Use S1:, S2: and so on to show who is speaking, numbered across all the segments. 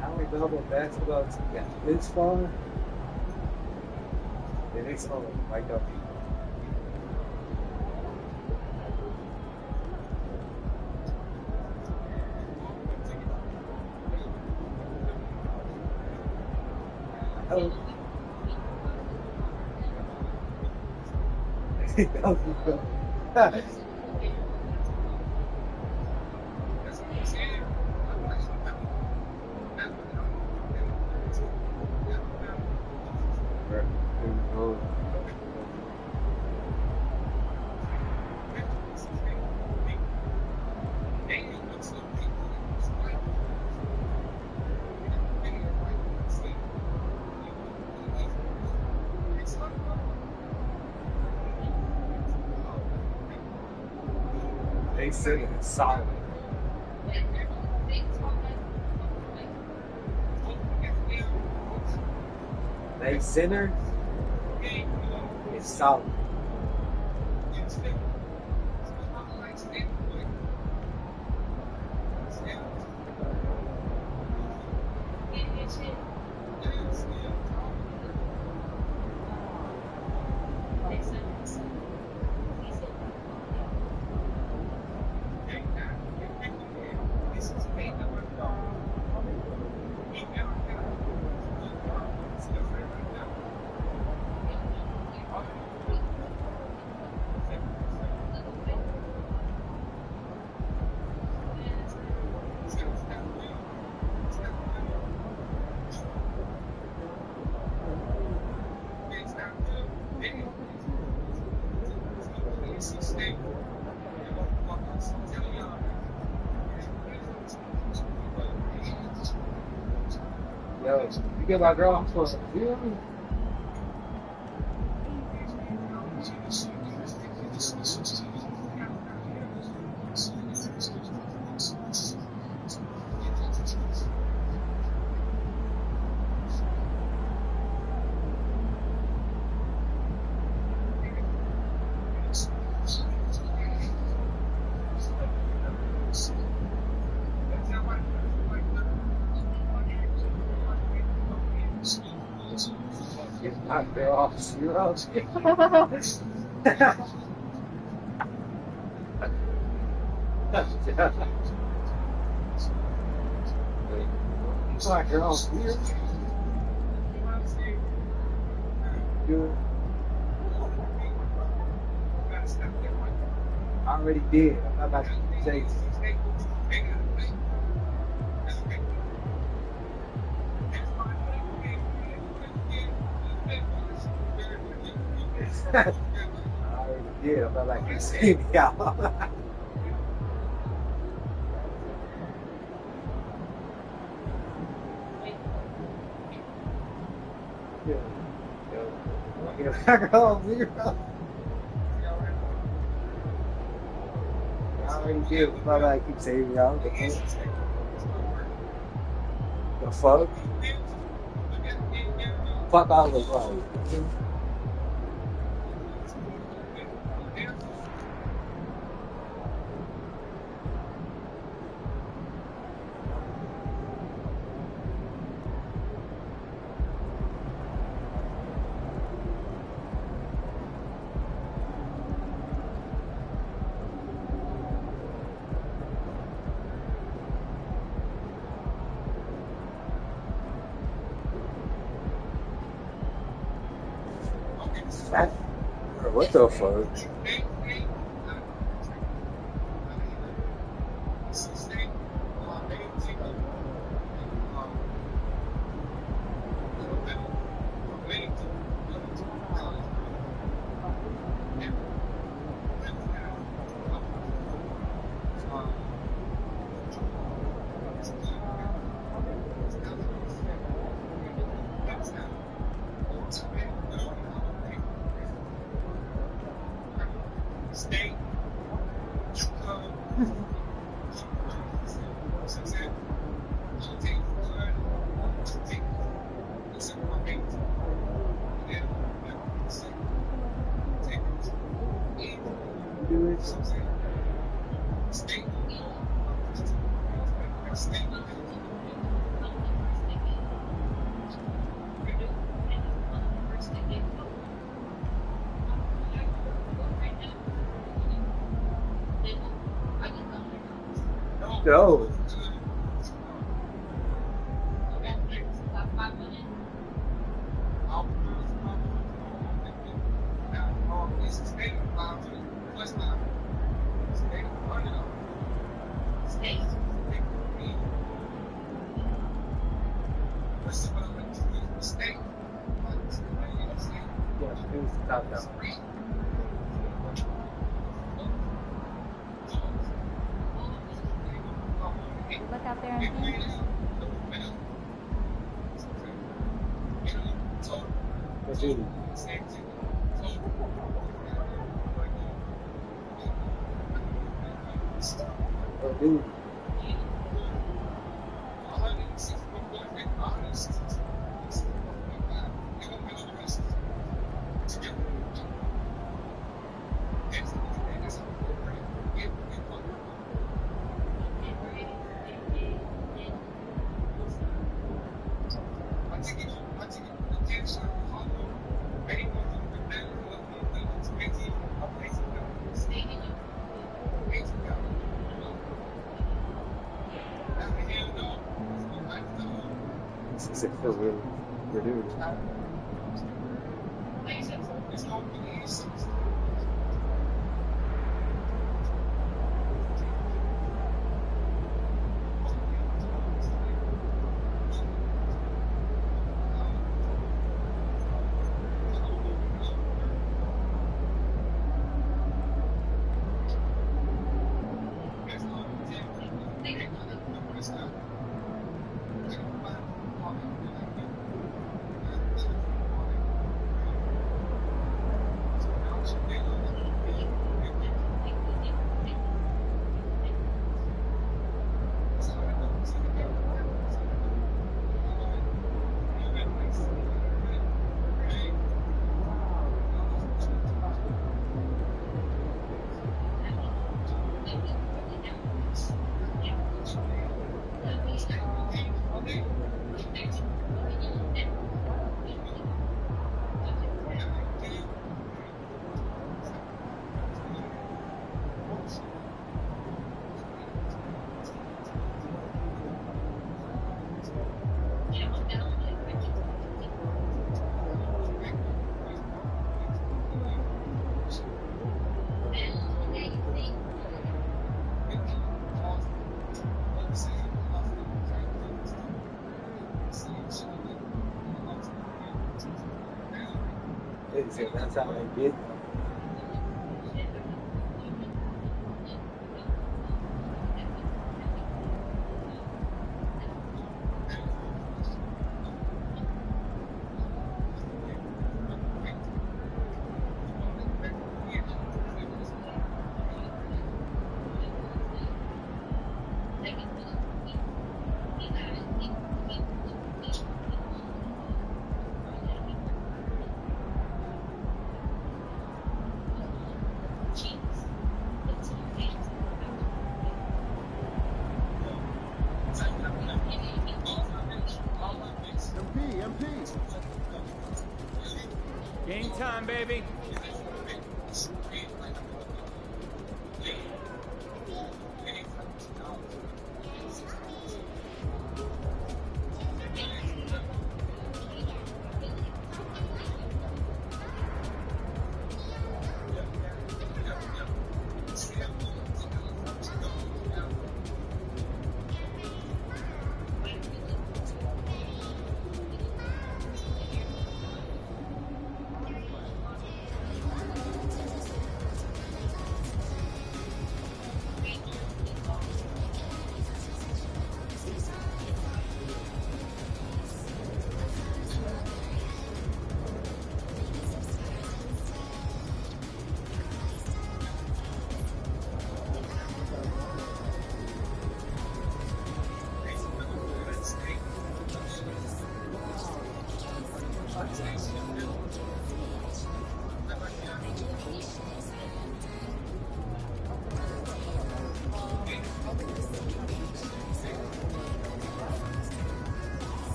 S1: I don't know about basketball to get this far. The next one like up. Oh. They said it's solid. They center is solid. Yo, you get my girl, I'm supposed to feel me. Get my girl off zero. My girl off zero. Good. I already did. I'm not about to say it. I already did. I'm not like you say me out. Get my girl off zero. I already did. I'm not like keep saying me out. The fuck? Fuck all the love. What the fuck? No. Yeah, she was top down.
S2: Look out there and see.
S1: What's it? Oh, dude. This is feels really renewed. That's how I did.
S3: Game time, baby.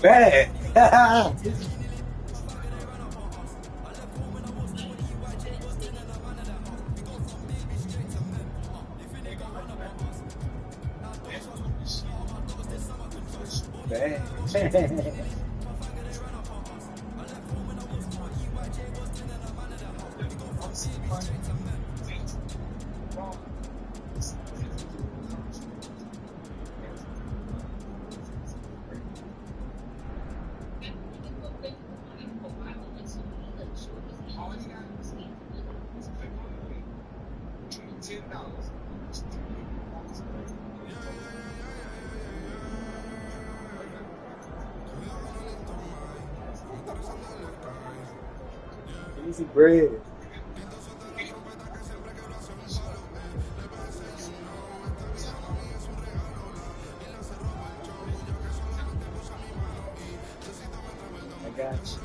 S1: bad. Bad. Easy bread. I got you.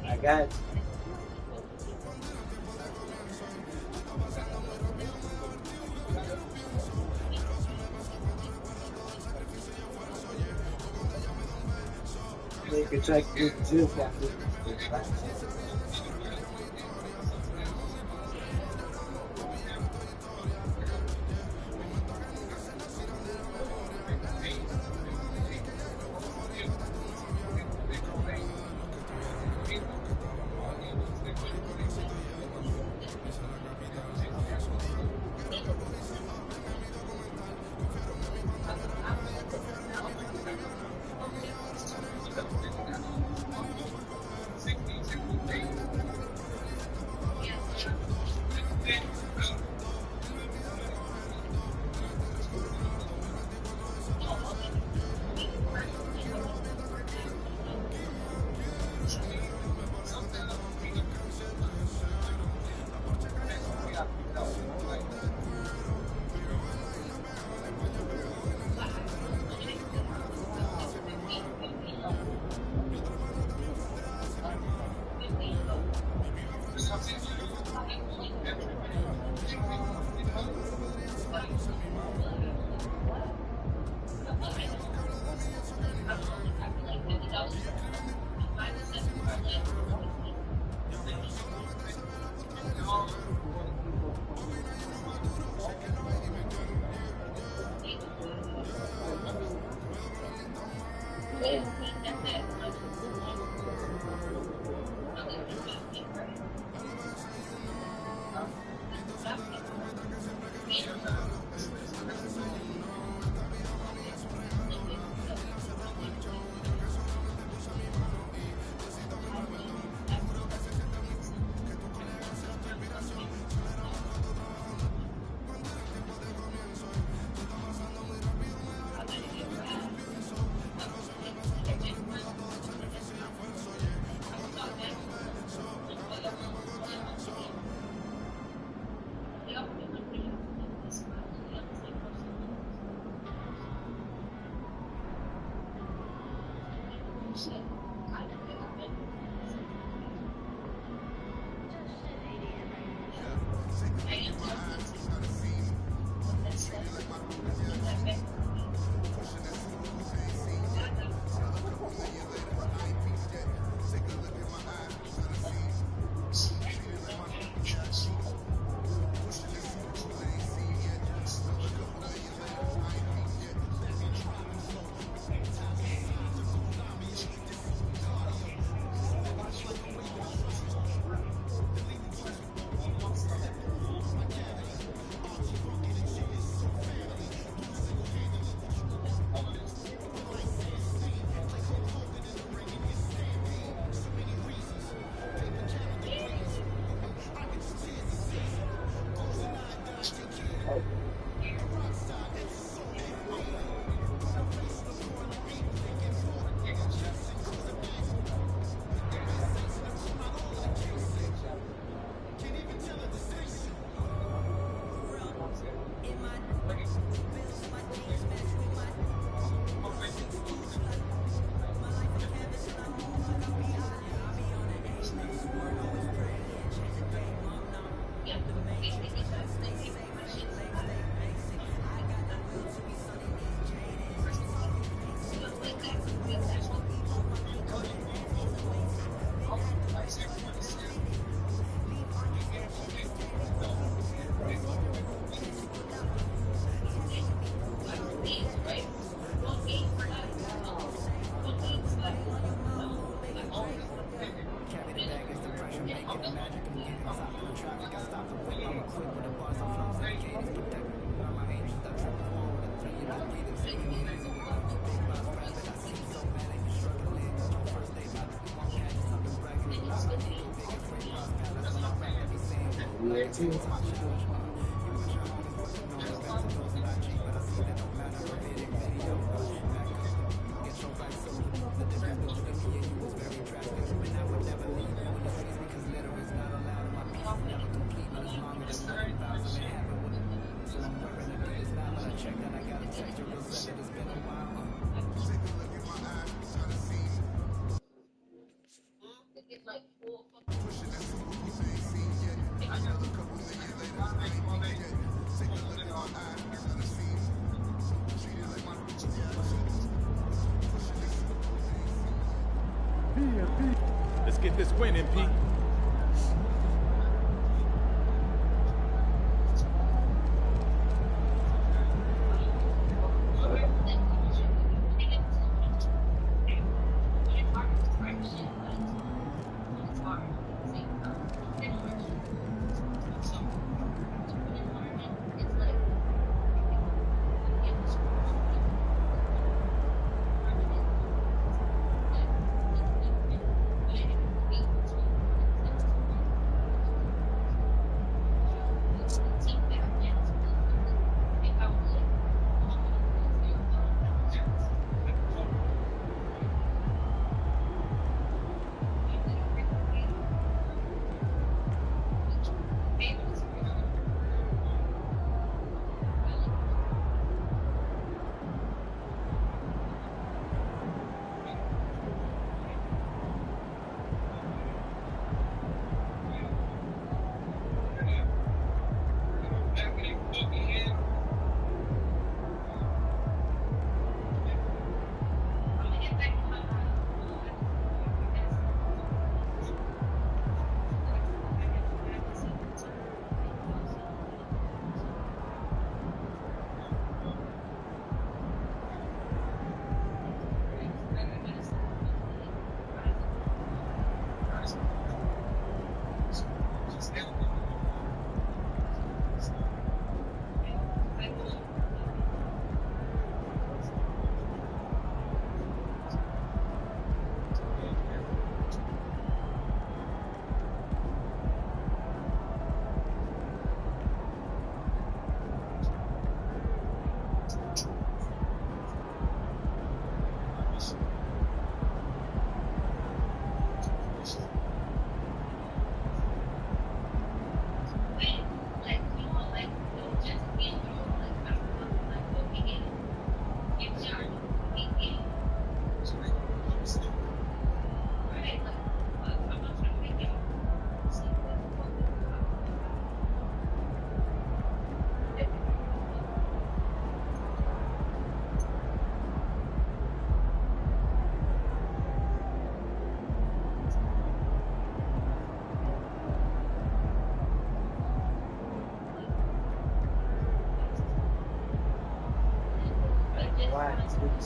S1: I got you. Make a track with Jill after. Yeah, too.
S3: Let's get this win, MP.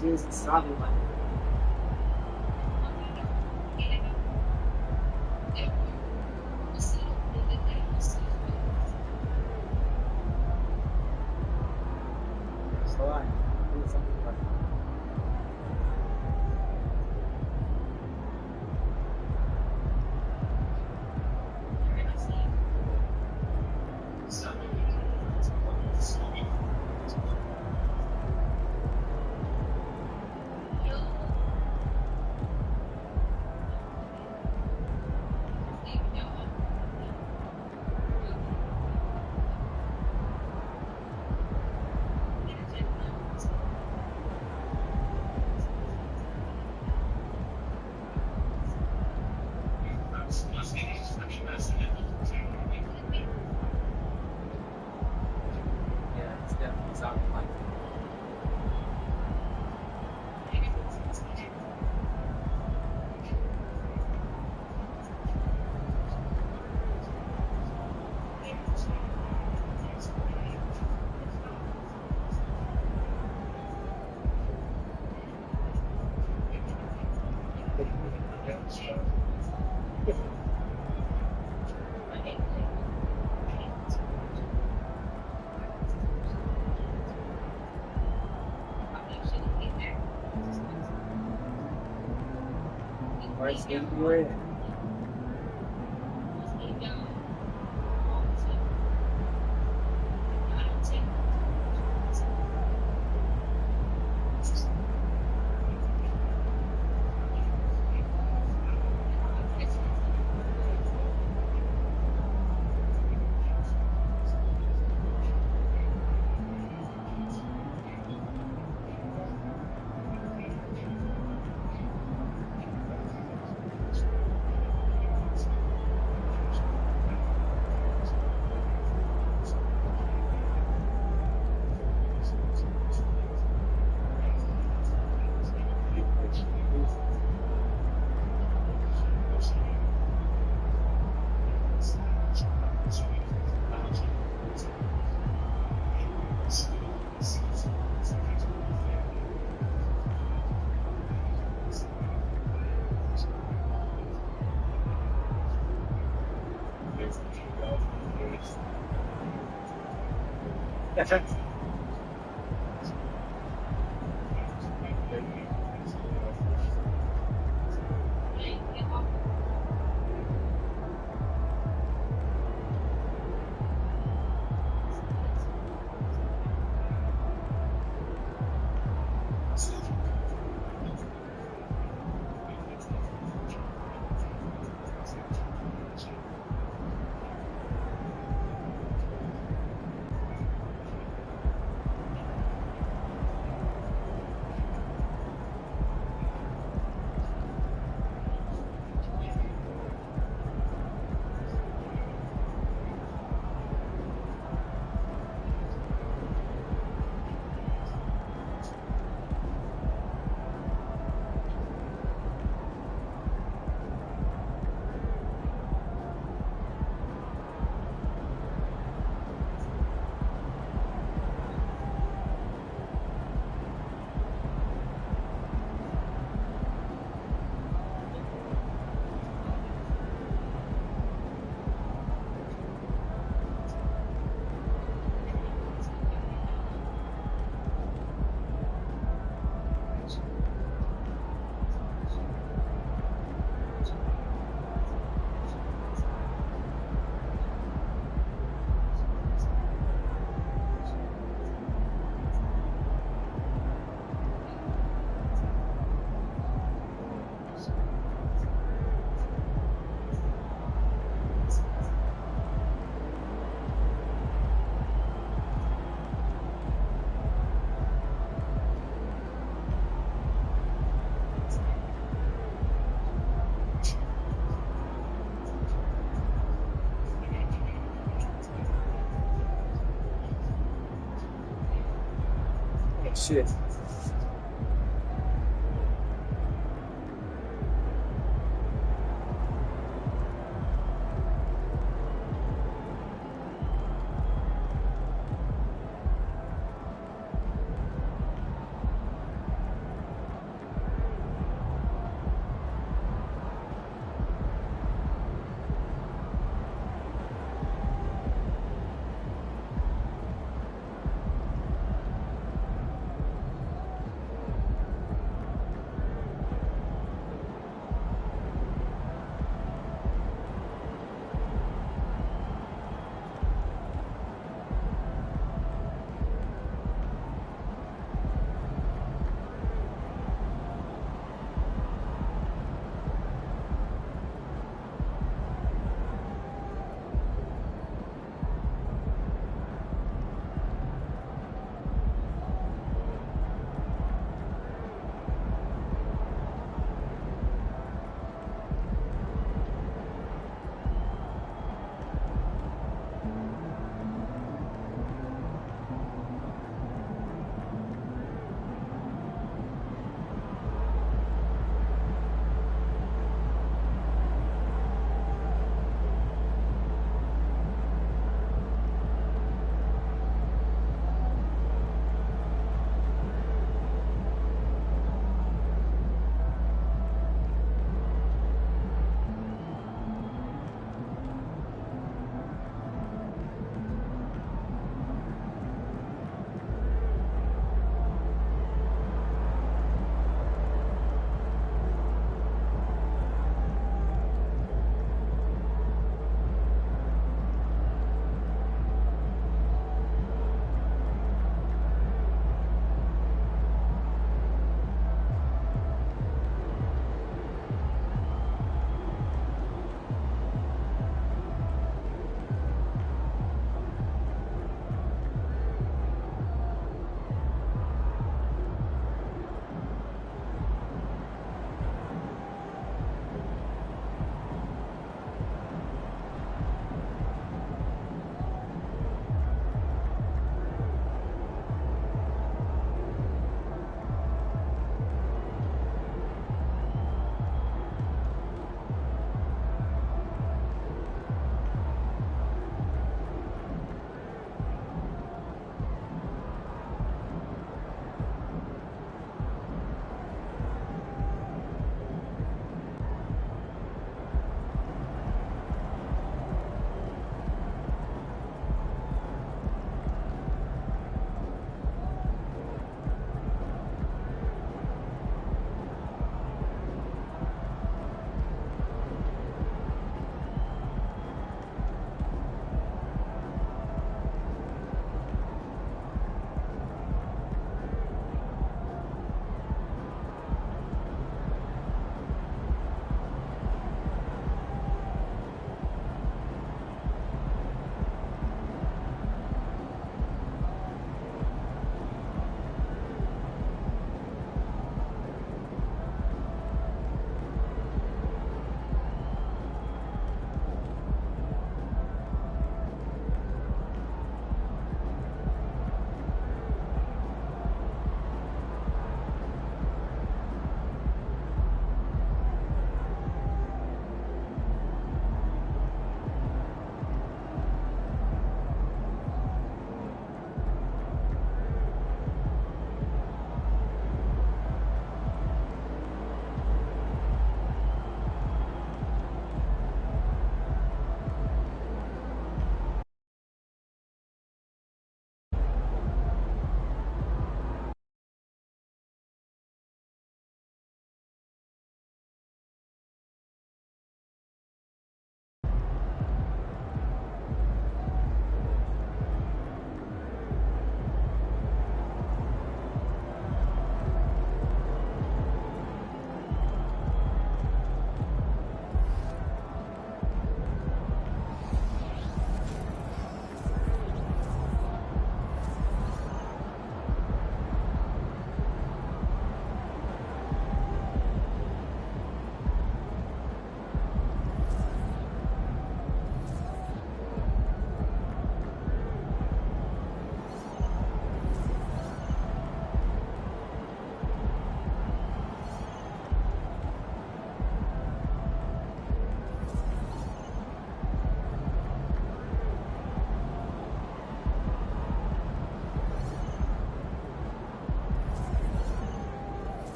S1: Jesus, sabe, mano? Só lá, yeah, it's definitely something like that. Right, sneak you in. Oh, shit.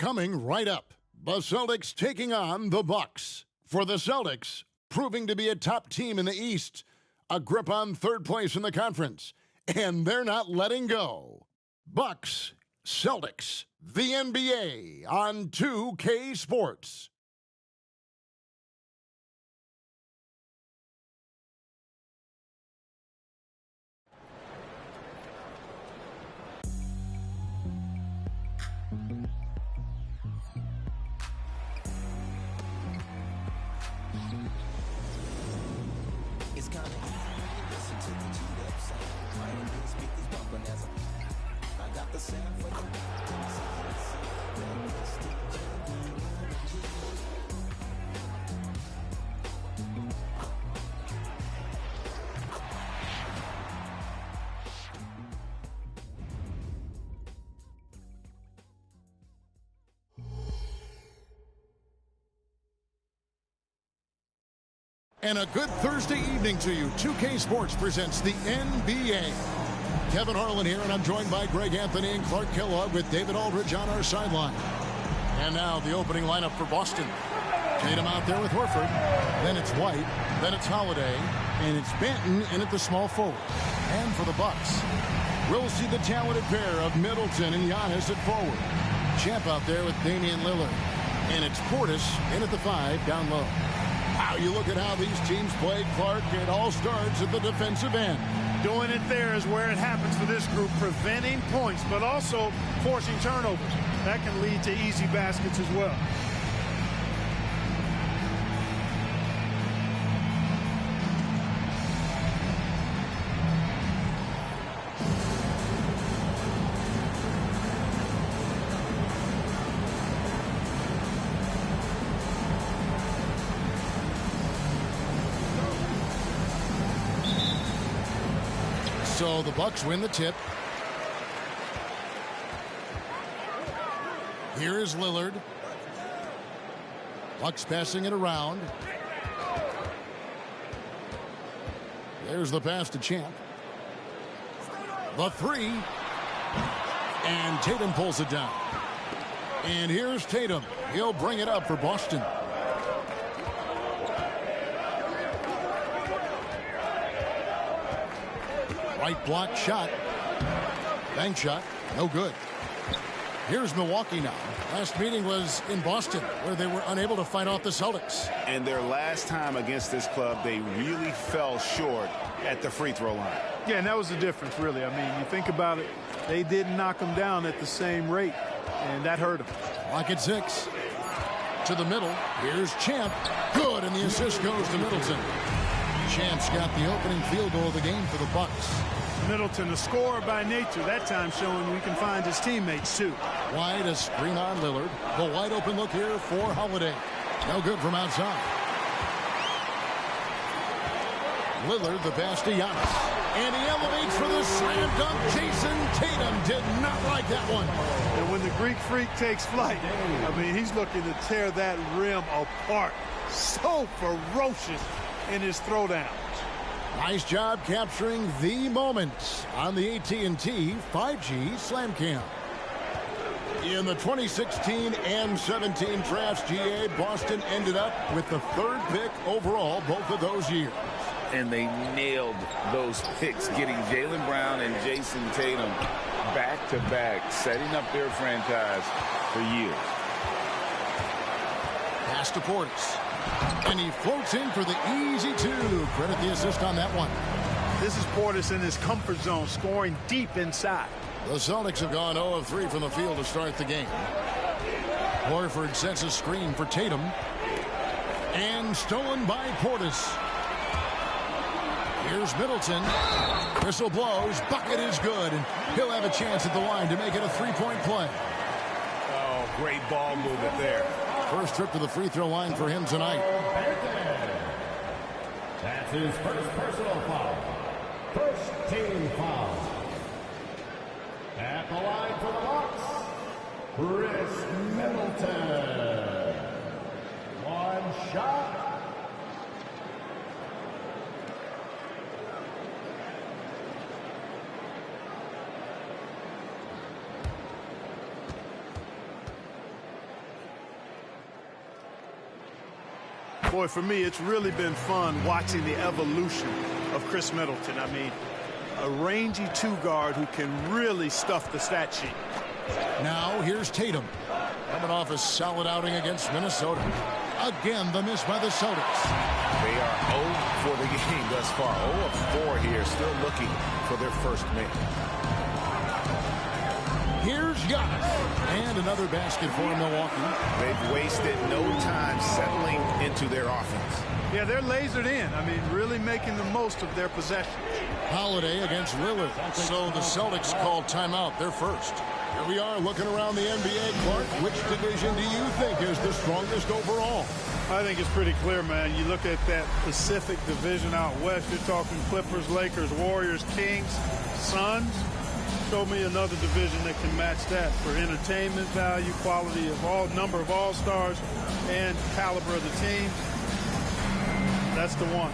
S4: Coming right up, the Celtics taking on the Bucks. For the Celtics, proving to be a top team in the East, a grip on third place in the conference, and they're not letting go. Bucks, Celtics, the NBA on 2K Sports.
S5: It's kinda easy to listen to the G up sound. My ears speakers bumping as I got the sound for the
S4: And a good Thursday evening to you. 2K Sports presents the NBA. Kevin Harlan here, and I'm joined by Greg Anthony and Clark Kellogg with David Aldridge on our sideline. And now the opening lineup for Boston. Tatum out there with Horford. Then it's White. Then it's Holiday. And it's Benton in at the small forward. And for the Bucks, we'll see the talented pair of Middleton and Giannis at forward. Champ out there with Damian Lillard. And it's Portis in at the 5 down low. Wow, you look at how these teams played, Clark. It all starts at the defensive end.
S6: Doing it there is where it happens for this group, preventing points, but also forcing turnovers. That can lead to easy baskets as well.
S4: So the Bucks win the tip. Here is Lillard. Bucks passing it around. There's the pass to Champ. The 3. And Tatum pulls it down. And here's Tatum. He'll bring it up for Boston. Right block shot. Bank shot. No good. Here's Milwaukee now. Last meeting was in Boston, where they were unable to fight off the Celtics.
S7: And their last time against this club, they really fell short at the free throw line.
S6: Yeah, and that was the difference, really. I mean, you think about it, they didn't knock them down at the same rate, and that hurt them.
S4: Clock at 6. To the middle. Here's Champ. Good, and the assist goes to Middleton. Champ's got the opening field goal of the game for the Bucks.
S6: Middleton, a scorer by nature, that time showing we can find his teammates, too.
S4: White, a screen on Lillard. The wide open look here for Holiday. No good from outside. Lillard, the pass to Giannis. And he elevates for the slam dunk. Jason Tatum did not like that one.
S6: And when the Greek Freak takes flight, I mean, he's looking to tear that rim apart. So ferocious in his throwdowns.
S4: Nice job capturing the moment on the AT&T 5G Slam Cam. In the 2016 and 17 drafts, GA, Boston ended up with the 3rd pick overall both of those years.
S8: And they nailed those picks, getting Jaylen Brown and Jason Tatum back-to-back, setting up their franchise for years.
S4: Pass to Portis. And he floats in for the easy 2. Credit the assist on that one.
S6: This is Portis in his comfort zone, scoring deep inside.
S4: The Celtics have gone 0 of 3 from the field to start the game. Horford sets a screen for Tatum. And stolen by Portis. Here's Middleton. Whistle blows. Bucket is good. And he'll have a chance at the line to make it a 3-point play.
S7: Oh, great ball movement there.
S4: First trip to the free throw line for him tonight.
S9: That's his first personal foul. First team foul. At the line for the Bucks, Chris Middleton. One shot.
S6: Boy, for me, it's really been fun watching the evolution of Chris Middleton. I mean, a rangy two-guard who can really stuff the stat sheet.
S4: Now here's Tatum. Coming off a solid outing against Minnesota. Again, the miss by the Celtics.
S8: They are 0 for the game thus far. 0 of 4 here, still looking for their first make.
S4: Here's Giannis. And another basket for Milwaukee.
S8: They've wasted no time settling into their offense.
S6: Yeah, they're lasered in. I mean, really making the most of their possession.
S4: Holiday against Lillard. So the Celtics called timeout. They're first. Here we are looking around the NBA, Clark. Which division do you think is the strongest overall?
S6: I think it's pretty clear, man. You look at that Pacific Division out west, you're talking Clippers, Lakers, Warriors, Kings, Suns. Show me another division that can match that for entertainment value, quality of number of all-stars, and caliber of the team. That's the one.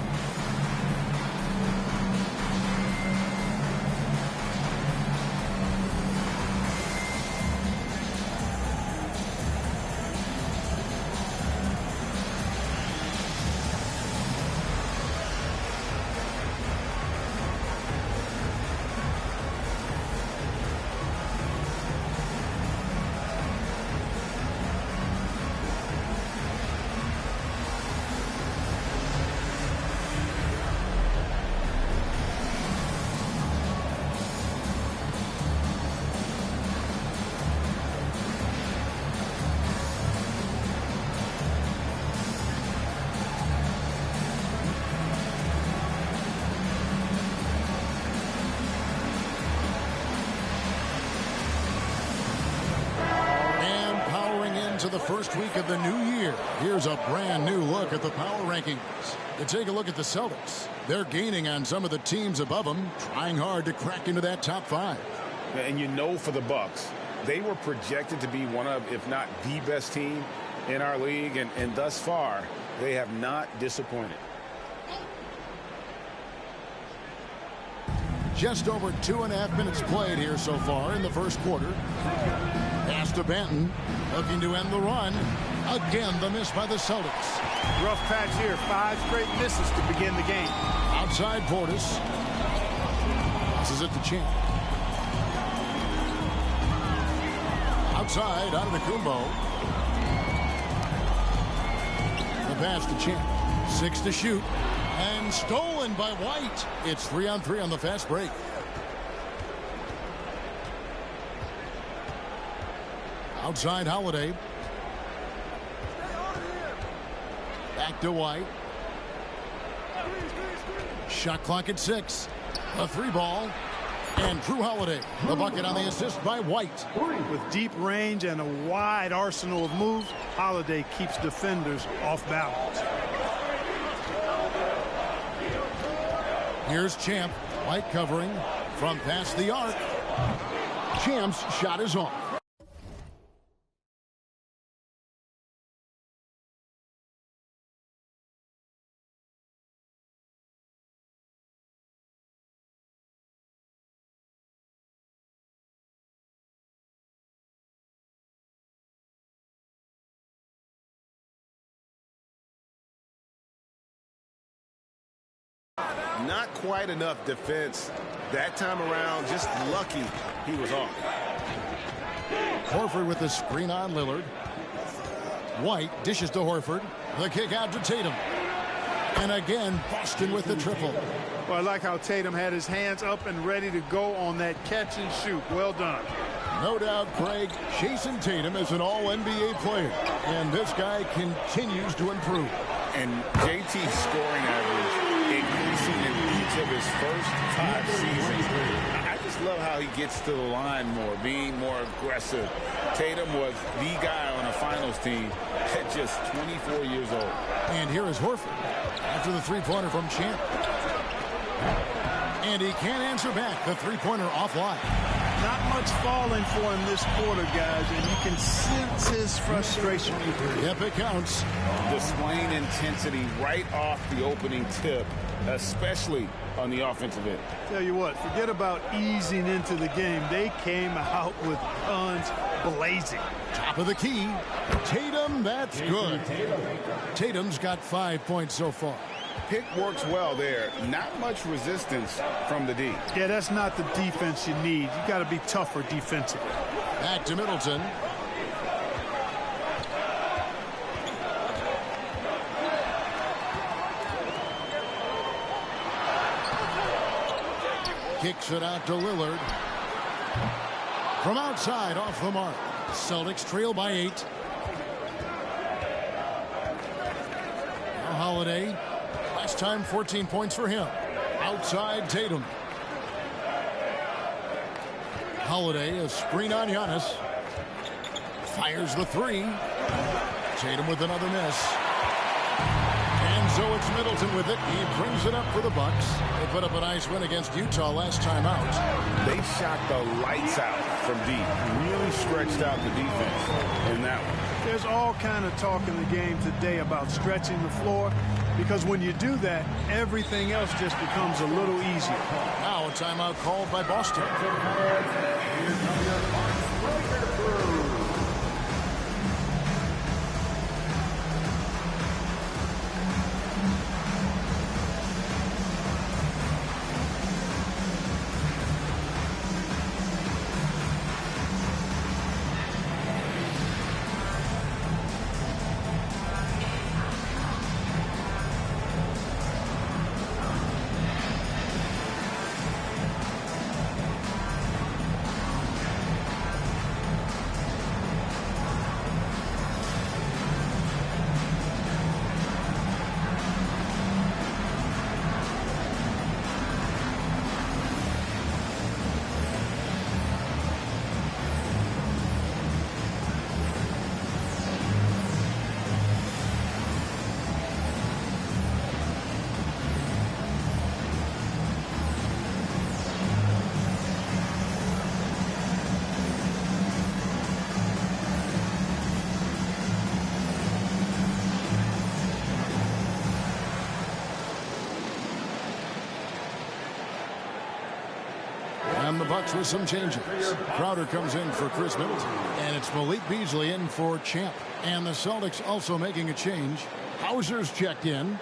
S4: To the first week of the new year. Here's a brand new look at the power rankings. And take a look at the Celtics. They're gaining on some of the teams above them, trying hard to crack into that top 5.
S8: And you know, for the Bucks, they were projected to be one of, if not the best team in our league, and thus far, they have not disappointed.
S4: Just over 2.5 minutes played here so far in the first quarter. Pass to Banton, looking to end the run. Again, the miss by the Celtics.
S6: Rough patch here. 5 straight misses to begin the game.
S4: Outside Portis. This is it to Champ. Outside, out of the Kumbo. The pass to Champ. 6 to shoot. And stolen by White. It's 3-on-3 on the fast break. Outside Holiday. Back to White. Shot clock at 6. A 3-ball. And Drew Holiday. The bucket on the assist by White.
S6: With deep range and a wide arsenal of moves, Holiday keeps defenders off balance.
S4: Here's Champ. White covering from past the arc. Champ's shot is off.
S7: Not quite enough defense that time around. Just lucky he was off.
S4: Horford with the screen on Lillard. White dishes to Horford. The kick out to Tatum. And again, Boston with the triple.
S6: Well, I like how Tatum had his hands up and ready to go on that catch and shoot. Well done.
S4: No doubt, Craig, Jason Tatum is an all-NBA player. And this guy continues to improve.
S8: And JT's scoring average increasing in each of his first 5 seasons. I just love how he gets to the line more, being more aggressive. Tatum was the guy on a finals team at just 24 years old.
S4: And here is Horford after the three-pointer from Champ. And he can't answer back. The three-pointer offline.
S6: Not much falling for him this quarter, guys, and you can sense his frustration.
S4: Yep, it counts.
S8: Displaying intensity right off the opening tip, especially
S7: on the offensive end.
S6: Tell you what, forget about easing into the game. They came out with guns blazing.
S4: Top of the key. Tatum, that's good. Tatum's got 5 points so far.
S7: Pick works well there. Not much resistance from the D.
S6: Yeah, that's not the defense you need. You got to be tougher defensively.
S4: Back to Middleton. Kicks it out to Lillard. From outside, off the mark. Celtics trail by 8. Now Holiday. Last time, 14 points for him. Outside, Tatum. Holiday, a screen on Giannis. Fires the 3. Tatum with another miss. And so it's Middleton with it. He brings it up for the Bucks. They put up a nice win against Utah last time out.
S7: They shot the lights out from deep. Really stretched out the defense in that one.
S6: There's all kind of talk in the game today about stretching the floor, because when you do that, everything else just becomes a little easier.
S4: Now a timeout called by Boston. And the Bucks with some changes. Crowder comes in for Chris Middleton. And it's Malik Beasley in for Champ. And the Celtics also making a change. Hauser's checked in.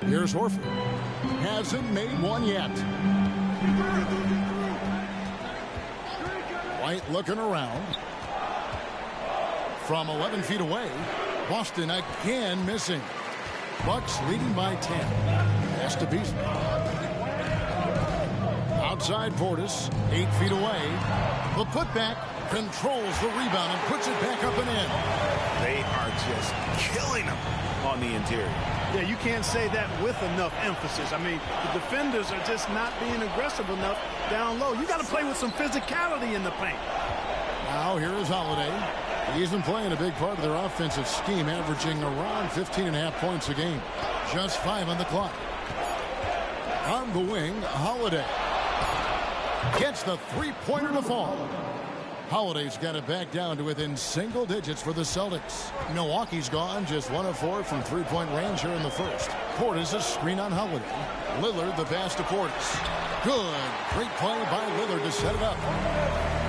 S4: Here's Horford. Hasn't made one yet. White looking around. From 11 feet away. Boston again missing. Bucks leading by 10. Pass to Beasley. Outside Portis. 8 feet away. The putback controls the rebound and puts it back up and in.
S7: They are just killing them on the interior.
S6: Yeah, you can't say that with enough emphasis. I mean, the defenders are just not being aggressive enough down low. You got to play with some physicality in the paint.
S4: Now here is Holiday. He's been playing a big part of their offensive scheme, averaging around 15.5 points a game. Just 5 on the clock. On the wing, Holiday. Gets the three-pointer to fall. Holiday's got it back down to within single digits for the Celtics. Milwaukee's gone just 1 of 4 from three-point range here in the first. Portis a screen on Holiday. Lillard the pass to Portis. Good. Great play by Lillard to set it up.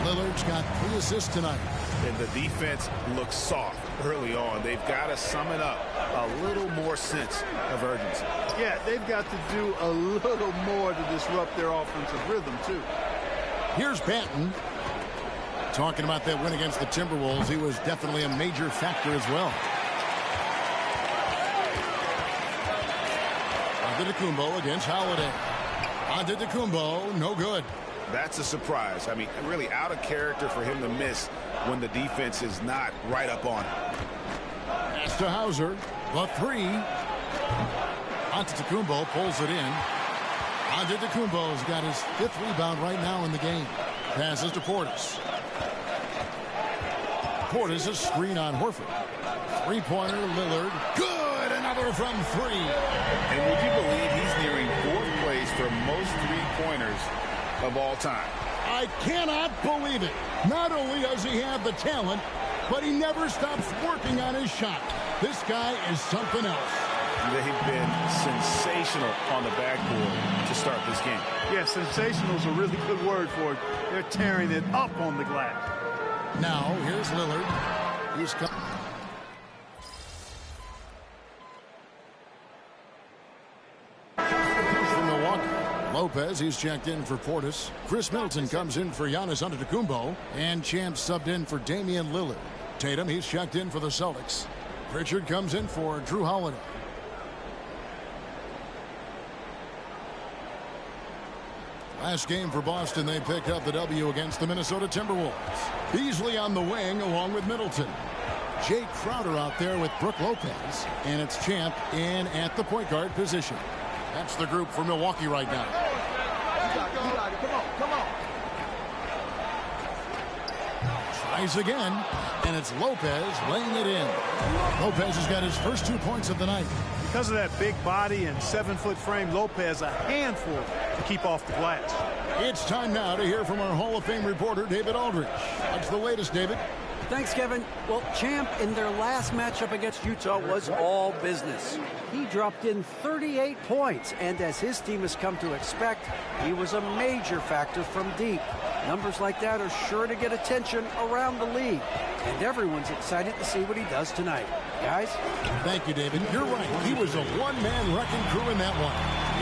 S4: Lillard's got 3 assists tonight.
S7: And the defense looks soft early on. They've got to sum it up. A little more sense of urgency.
S6: Yeah, they've got to do a little more to disrupt their offensive rhythm, too.
S4: Here's Banton. Talking about that win against the Timberwolves, he was definitely a major factor as well. Antetokounmpo against Holiday. Antetokounmpo, no good.
S7: That's a surprise. I mean, really out of character for him to miss when the defense is not right up on him.
S4: Pass to Hauser. The 3. Antetokounmpo pulls it in. Antetokounmpo's got his 5th rebound right now in the game. Passes to Portis. Portis a screen on Horford. Three-pointer, Lillard. Good! Rather from 3.
S7: And would you believe he's nearing 4th place for most three-pointers of all time?
S4: I cannot believe it. Not only does he have the talent, but he never stops working on his shot. This guy is something else.
S7: They've been sensational on the backboard to start this game.
S6: Yeah, sensational is a really good word for it. They're tearing it up on the glass.
S4: Now, here's Lillard. He's come. From Milwaukee, Lopez, he's checked in for Portis. Chris Middleton comes in for Giannis Antetokounmpo. And Champ subbed in for Damian Lillard. Tatum, he's checked in for the Celtics. Pritchard comes in for Drew Holiday. Last game for Boston, they picked up the W against the Minnesota Timberwolves. Beasley on the wing along with Middleton. Jake Crowder out there with Brook Lopez. And it's Champ in at the point guard position. That's the group for Milwaukee right now.
S1: Come on.
S4: Tries again, and it's Lopez laying it in. Lopez has got his first 2 points of the night.
S6: Because of that big body and 7-foot frame, Lopez a handful to keep off the glass.
S4: It's time now to hear from our Hall of Fame reporter, David Aldridge. What's the latest, David?
S10: Thanks, Kevin. Well, Champ in their last matchup against Utah was all business. He dropped in 38 points, and as his team has come to expect, he was a major factor from deep. Numbers like that are sure to get attention around the league, and everyone's excited to see what he does tonight. Guys?
S4: Thank you, David. You're right. He was a one-man wrecking crew in that one.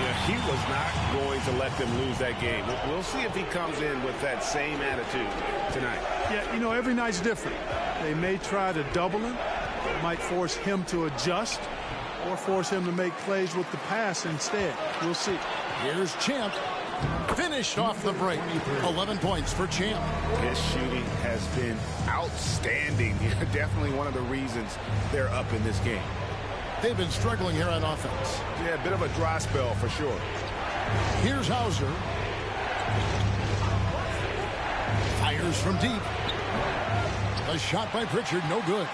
S7: Yeah, he was not going to let them lose that game. We'll see if he comes in with that same attitude tonight.
S6: Yeah, you know, every night's different. They may try to double him. It might force him to adjust or force him to make plays with the pass instead. We'll see.
S4: Here's Champ. Finished off the break. 11 points for Champ.
S7: His shooting has been outstanding. Definitely one of the reasons they're up in this game.
S4: They've been struggling here on offense.
S7: Yeah, a bit of a dry spell for sure.
S4: Here's Hauser. Fires from deep. A shot by Pritchard, no good.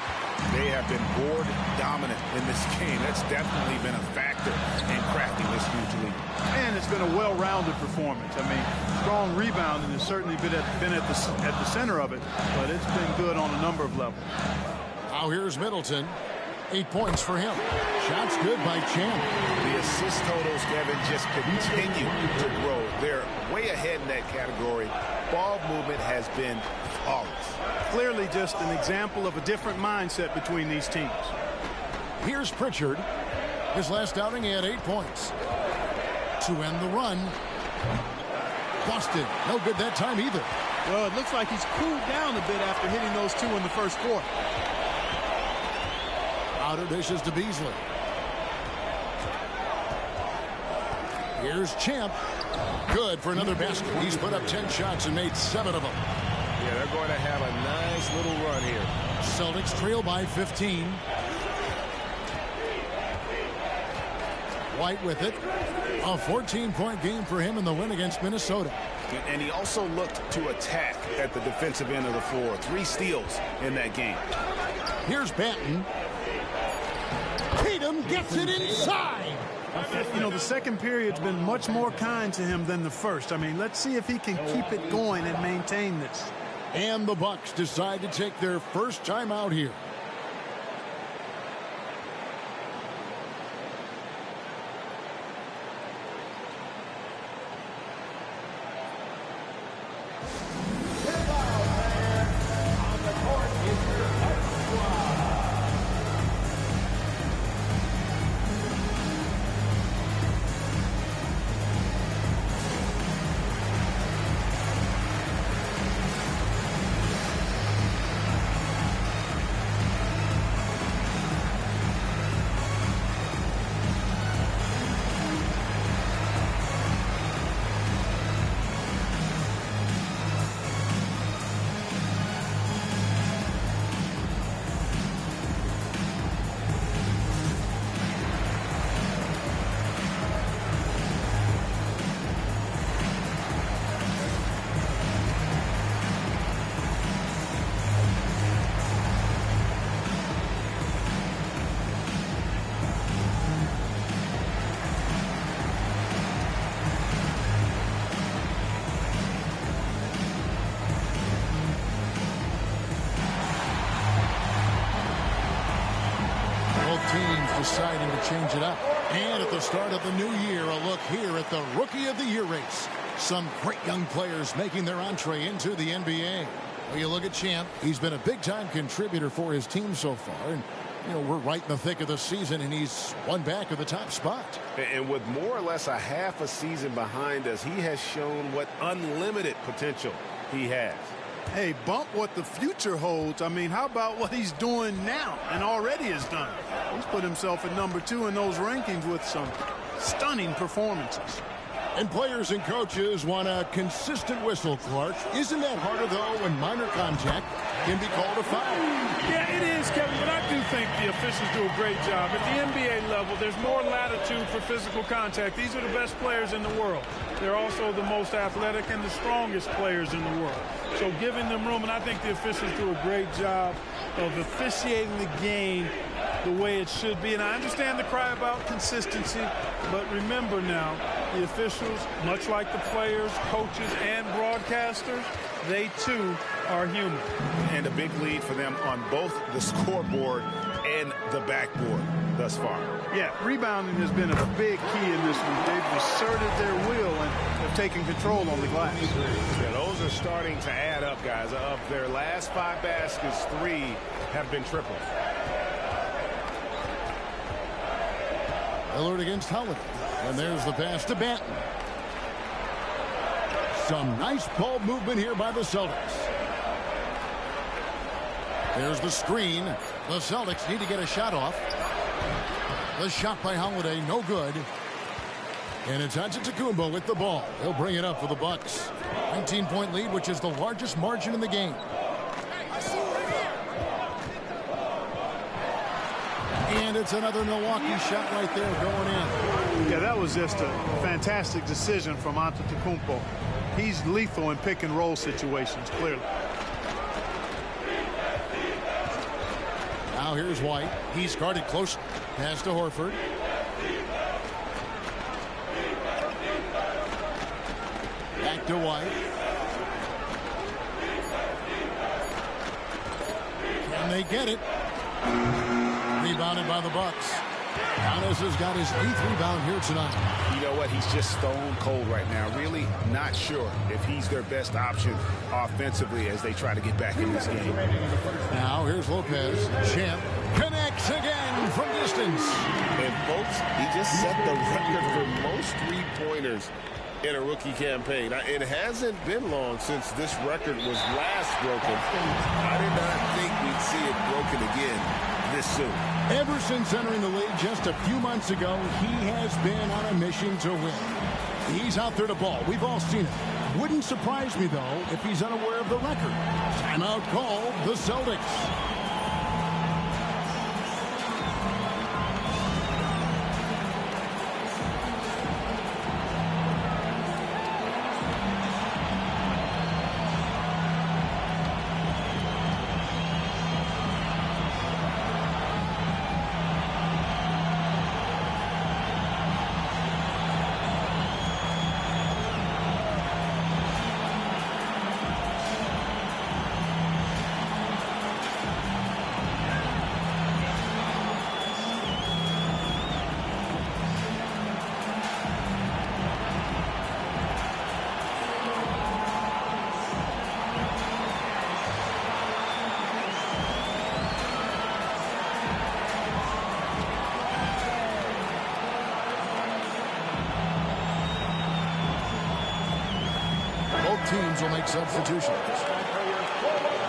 S7: They have been board dominant in this game. That's definitely been a factor in cracking this huge lead.
S6: And it's been a well-rounded performance. I mean, strong rebounding has certainly been at the center of it, but it's been good on a number of levels.
S4: Now here's Middleton. 8 points for him. Shots good by Champ.
S7: The assist totals, Kevin, just continue to grow. They're way ahead in that category. Ball movement has been flawless.
S6: Clearly just an example of a different mindset between these teams.
S4: Here's Pritchard. His last outing, he had 8 points. To end the run. Boston, no good that time either.
S3: Well, it looks like he's cooled down a bit after hitting those 2 in the first quarter.
S4: Outer dishes to Beasley. Here's Champ. Good for another basket. He's put up 10 shots and made 7 of them.
S7: Yeah, they're going to have a nice little run here.
S4: Celtics trail by 15. White with it. A 14-point game for him in the win against Minnesota.
S7: And he also looked to attack at the defensive end of the floor. 3 steals in that game.
S4: Here's Banton. Tatum gets it inside.
S6: You know, the second period's been much more kind to him than the first. I mean, let's see if he can keep it going and maintain this.
S4: And the Bucks decide to take their first time out here. deciding to change it up. And at the start of the new year, a look here at the Rookie of the Year race. Some great young players making their entree into the NBA. Well, you look at Champ. He's been a big-time contributor for his team so far. And, you know, we're right in the thick of the season, and he's one back of the top spot.
S7: And with more or less a half a season behind us, he has shown what unlimited potential he has.
S6: Hey, bump what the future holds. I mean, how about what he's doing now and already has done? He's put himself at #2 in those rankings with some stunning performances.
S4: And players and coaches want a consistent whistle, Clark. Isn't that harder, though, when minor contact can be called a foul?
S6: Yeah, it is, Kevin, but I do think the officials do a great job. At the NBA level, there's more latitude for physical contact. These are the best players in the world. They're also the most athletic and the strongest players in the world. So giving them room, and I think the officials do a great job of officiating the game the way it should be. And I understand the cry about consistency, but remember now, the officials, much like the players, coaches, and broadcasters, they too are human.
S7: And a big lead for them on both the scoreboard and the backboard thus far.
S6: Yeah, rebounding has been a big key in this one. They've asserted their will and have taken control on the glass.
S7: Yeah, those are starting to add up, guys. Of their last 5 baskets, 3 have been triple.
S4: Lillard against Holiday. And there's the pass to Banton. Some nice ball movement here by the Celtics. There's the screen. The Celtics need to get a shot off. The shot by Holiday, no good. And it's Antetokounmpo with the ball. He'll bring it up for the Bucks. 19-point lead, which is the largest margin in the game. And it's another Milwaukee shot right there going in.
S6: Yeah, that was just a fantastic decision from Antetokounmpo. He's lethal in pick and roll situations, clearly.
S4: Now here's White. He's guarded close. Pass to Horford. Back to White. Can they get it? Rebounded by the Bucks. Giannis has got his 8th rebound here tonight.
S7: You know what? He's just stone cold right now. Really not sure if he's their best option offensively as they try to get back in this game.
S4: Now here's Lopez. Champ connects again from distance.
S7: And folks, he just set the record for most three-pointers in a rookie campaign. It hasn't been long since this record was last broken. I did not think we'd see it broken again this soon.
S4: Ever since entering the league just a few months ago, he has been on a mission to win. He's out there to ball. We've all seen it. Wouldn't surprise me, though, if he's unaware of the record. Timeout called the Celtics. Teams will make substitutions.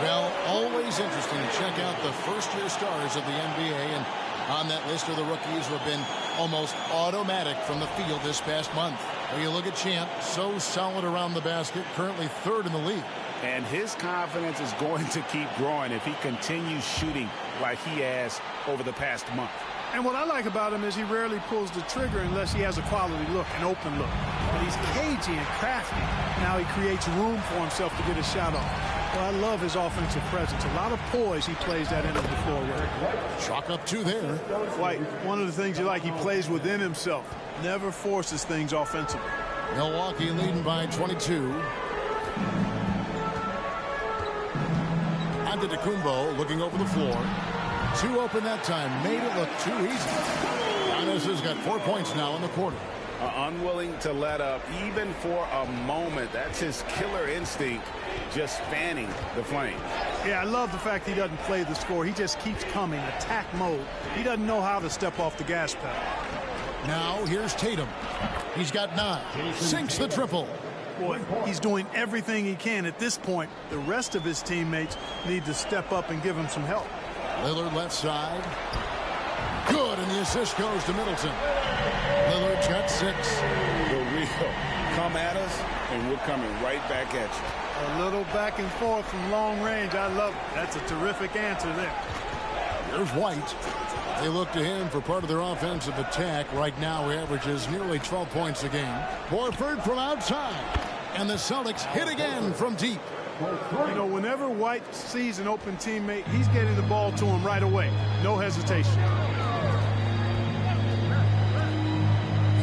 S4: Well, always interesting to check out the first-year stars of the NBA, and on that list are the rookies who have been almost automatic from the field this past month. Well, you look at Champ, so solid around the basket, currently 3rd in the league.
S7: And his confidence is going to keep growing if he continues shooting like he has over the past month.
S6: And what I like about him is he rarely pulls the trigger unless he has a quality look, an open look. But he's cagey and crafty. Now he creates room for himself to get a shot off. Well, I love his offensive presence. A lot of poise he plays that end of the floor with.
S4: Chalk up 2 there.
S6: White, one of the things you like, he plays within himself. Never forces things offensively.
S4: Milwaukee leading by 22. Antetokounmpo looking over the floor. Too open that time. Made it look too easy. Giannis has got 4 points now in the quarter.
S8: Unwilling to let up even for a moment. That's his killer instinct, just fanning the flame.
S6: Yeah, I love the fact he doesn't play the score. He just keeps coming, attack mode. He doesn't know how to step off the gas pedal.
S4: Now here's Tatum. He's got 9. Sinks the triple.
S6: Boy, he's doing everything he can. At this point, the rest of his teammates need to step up and give him some help.
S4: Lillard left side. Good, and the assist goes to Middleton. Lillard's got 6.
S8: The real come at us, and we're coming right back at you.
S6: A little back and forth from long range. I love it. That's a terrific answer there.
S4: Here's White. They look to him for part of their offensive attack. Right now, he averages nearly 12 points a game. Horford from outside. And the Celtics hit again from deep.
S6: You know, whenever White sees an open teammate, he's getting the ball to him right away. No hesitation.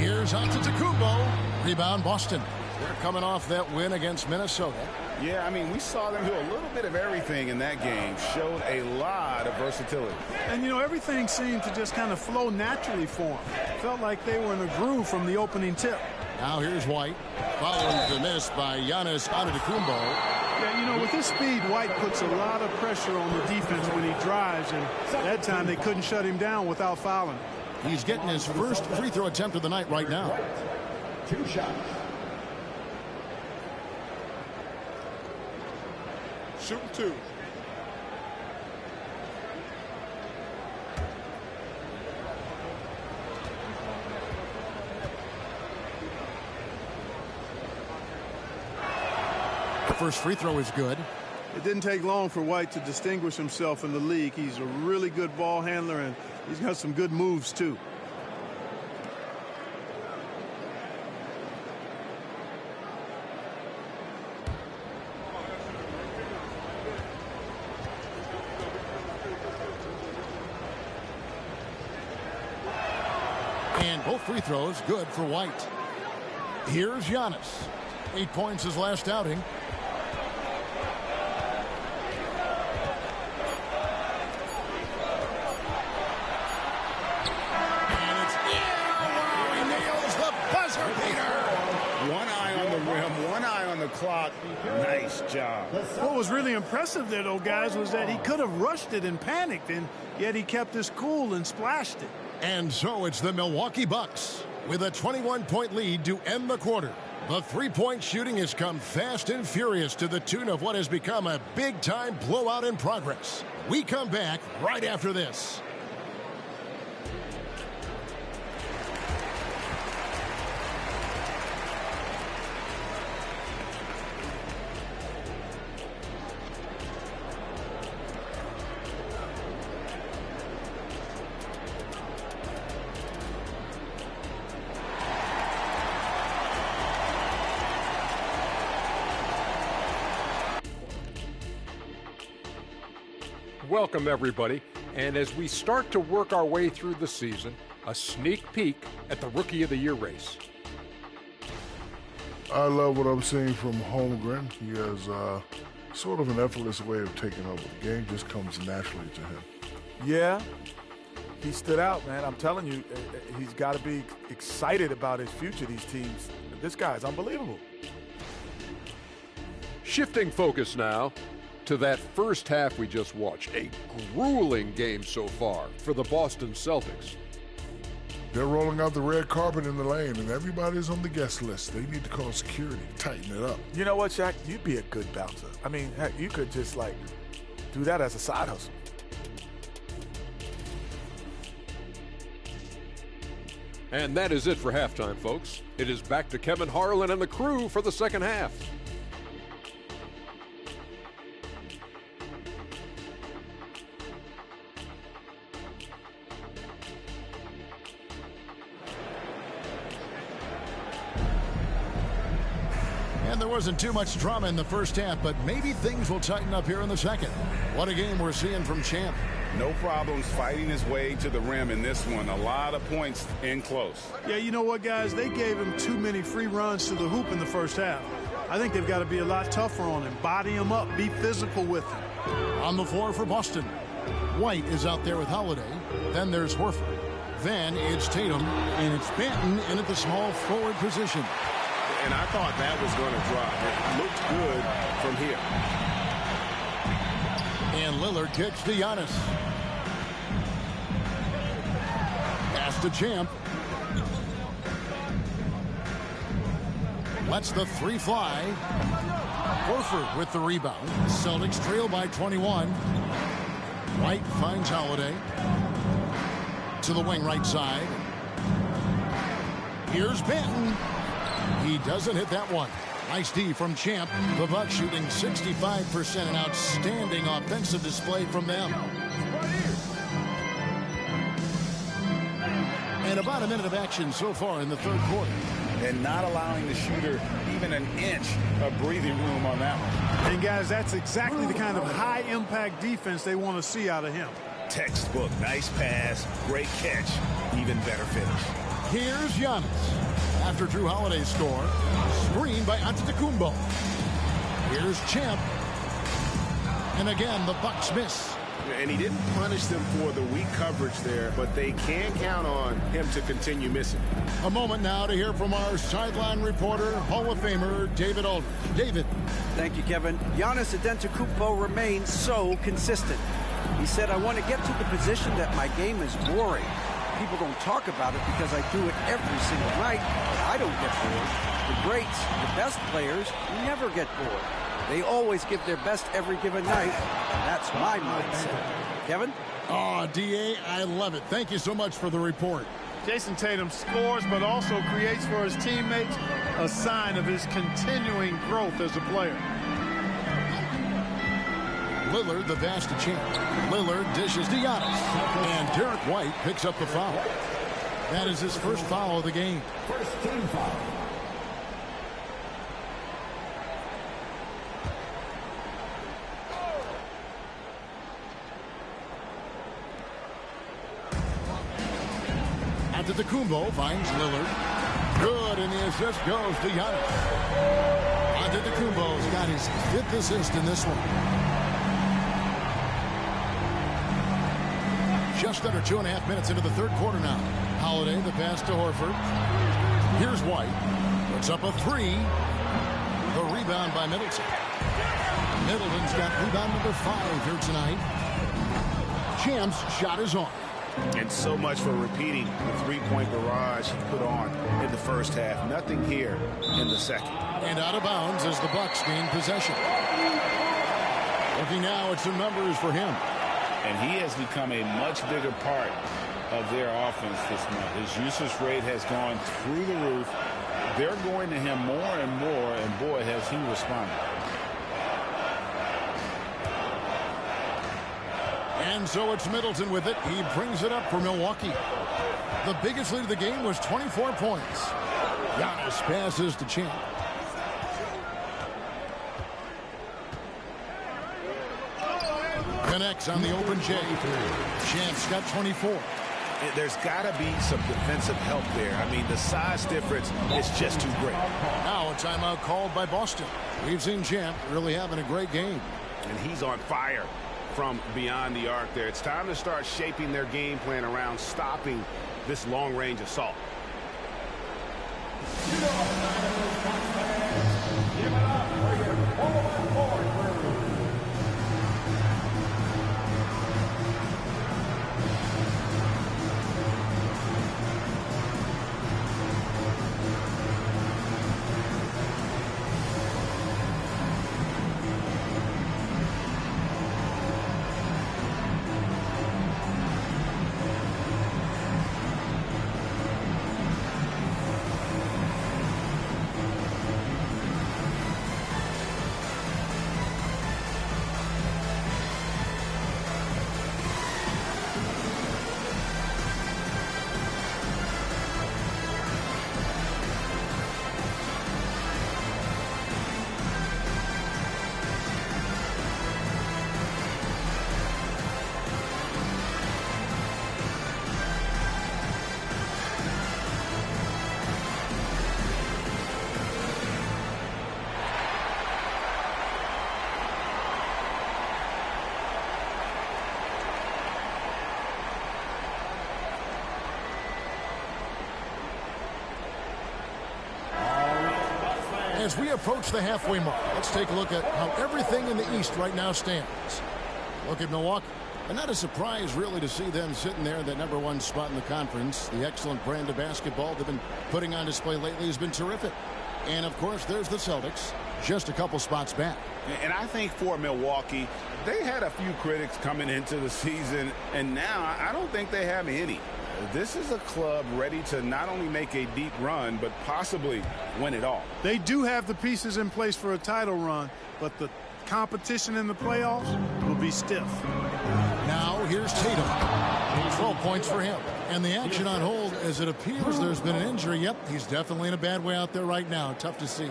S4: Here's Antetokounmpo. Rebound Boston. They're coming off that win against Minnesota.
S8: Yeah, I mean, we saw them do a little bit of everything in that game. Showed a lot of versatility.
S6: And, you know, everything seemed to just kind of flow naturally for them. Felt like they were in a groove from the opening tip.
S4: Now here's White. Following the miss by Giannis Antetokounmpo.
S6: Yeah, you know, with his speed, White puts a lot of pressure on the defense when he drives, and that time they couldn't shut him down without fouling.
S4: He's getting his first free throw attempt of the night right now.
S9: 2 shots.
S8: Shooting 2.
S4: The first free throw is good.
S6: It didn't take long for White to distinguish himself in the league. He's a really good ball handler, and he's got some good moves, too.
S4: And both free throws good for White. Here's Giannis. 8 points his last outing. And it's he nails the buzzer beater.
S8: One eye on the rim, one eye on the clock. Nice job.
S6: What was really impressive there, though, guys, was that he could have rushed it and panicked, and yet he kept his cool and splashed it.
S4: And so it's the Milwaukee Bucks with a 21-point lead to end the quarter. The three-point shooting has come fast and furious to the tune of what has become a big-time blowout in progress. We come back right after this.
S11: Welcome, everybody. And as we start to work our way through the season, a sneak peek at the Rookie of the Year race.
S12: I love what I'm seeing from Holmgren. He has sort of an effortless way of taking over. The game just comes naturally to him.
S13: Yeah, he stood out, man. I'm telling you, he's got to be excited about his future, these teams. This guy's unbelievable.
S11: Shifting focus now to that first half we just watched. A grueling game so far for the Boston Celtics.
S12: They're rolling out the red carpet in the lane, and everybody's on the guest list. They need to call security, tighten it up.
S13: You know what, Shaq? You'd be a good bouncer. I mean, heck, you could just, like, do that as a side hustle.
S11: And that is it for halftime, folks. It is back to Kevin Harlan and the crew for the second half.
S4: And there wasn't too much drama in the first half, but maybe things will tighten up here in the second. What a game we're seeing from Champ.
S8: No problems fighting his way to the rim in this one. A lot of points in close.
S6: Yeah, you know what, guys? They gave him too many free runs to the hoop in the first half. I think they've got to be a lot tougher on him. Body him up. Be physical with him.
S4: On the floor for Boston. White is out there with Holiday. Then there's Horford. Then it's Tatum, and it's Banton in at the small forward position.
S7: And I thought that was going to drop. It looked good from here.
S4: And Lillard kicks to Giannis. Pass to Champ. Lets the three fly. Horford with the rebound. Celtics trail by 21. White finds Holiday. To the wing right side. Here's Banton. He doesn't hit that one. Nice D from Champ. The Bucks shooting 65%. An outstanding offensive display from them. And about a minute of action so far in the third quarter.
S8: And not allowing the shooter even an inch of breathing room on that one.
S6: And guys, that's exactly the kind of high-impact defense they want to see out of him.
S8: Textbook, nice pass, great catch, even better finish.
S4: Here's Giannis. After Drew Holiday's score, screened by Antetokounmpo. Here's Champ. And again, the Bucks miss.
S7: And he didn't punish them for the weak coverage there, but they can count on him to continue missing.
S4: A moment now to hear from our sideline reporter, Hall of Famer David Aldridge. David.
S10: Thank you, Kevin. Giannis Antetokounmpo remains so consistent. He said, I want to get to the position that my game is boring. People don't talk about it because I do it every single night, but I don't get bored. The greats, the best players, never get bored. They always give their best every given night, and that's my mindset. Kevin?
S4: Oh, D.A., I love it. Thank you so much for the report.
S6: Jason Tatum scores, but also creates for his teammates a sign of his continuing growth as a player.
S4: Lillard, the pass to Champ. Lillard dishes to Giannis. And Derek White picks up the foul. That is his first foul of the game.
S9: First team foul.
S4: Antetokounmpo finds Lillard. Good, and the assist goes to Giannis. Antetokounmpo's got his 5th assist in this one. Just under 2.5 minutes into the third quarter now. Holiday, the pass to Horford. Here's White. Puts up a three. The rebound by Middleton. Middleton's got rebound number 5 here tonight. Champ's shot is on.
S7: And so much for repeating the three-point barrage he put on in the first half. Nothing here in the second.
S4: And out of bounds as the Bucks gain possession. Looking now at some numbers for him.
S8: And he has become a much bigger part of their offense this month. His usage rate has gone through the roof. They're going to him more and more, and boy, has he responded.
S4: And so it's Middleton with it. He brings it up for Milwaukee. The biggest lead of the game was 24 points. Giannis passes to Champ. Connects on the open J. Champ's got 24.
S7: There's got to be some defensive help there. I mean, the size difference is just too great.
S4: Now a timeout called by Boston. We've seen Champ really having a great game.
S7: And he's on fire from beyond the arc there. It's time to start shaping their game plan around stopping this long-range assault.
S4: As we approach the halfway mark, let's take a look at how everything in the East right now stands. Look at Milwaukee. And not a surprise, really, to see them sitting there in that #1 spot in the conference. The excellent brand of basketball they've been putting on display lately has been terrific. And, of course, there's the Celtics, just a couple spots back.
S8: And I think for Milwaukee, they had a few critics coming into the season, and now I don't think they have any. This is a club ready to not only make a deep run, but possibly win it all.
S6: They do have the pieces in place for a title run, but the competition in the playoffs will be stiff.
S4: Now here's Tatum. 12 points for him. And the action on hold as it appears there's been an injury. Yep, he's definitely in a bad way out there right now. Tough to see.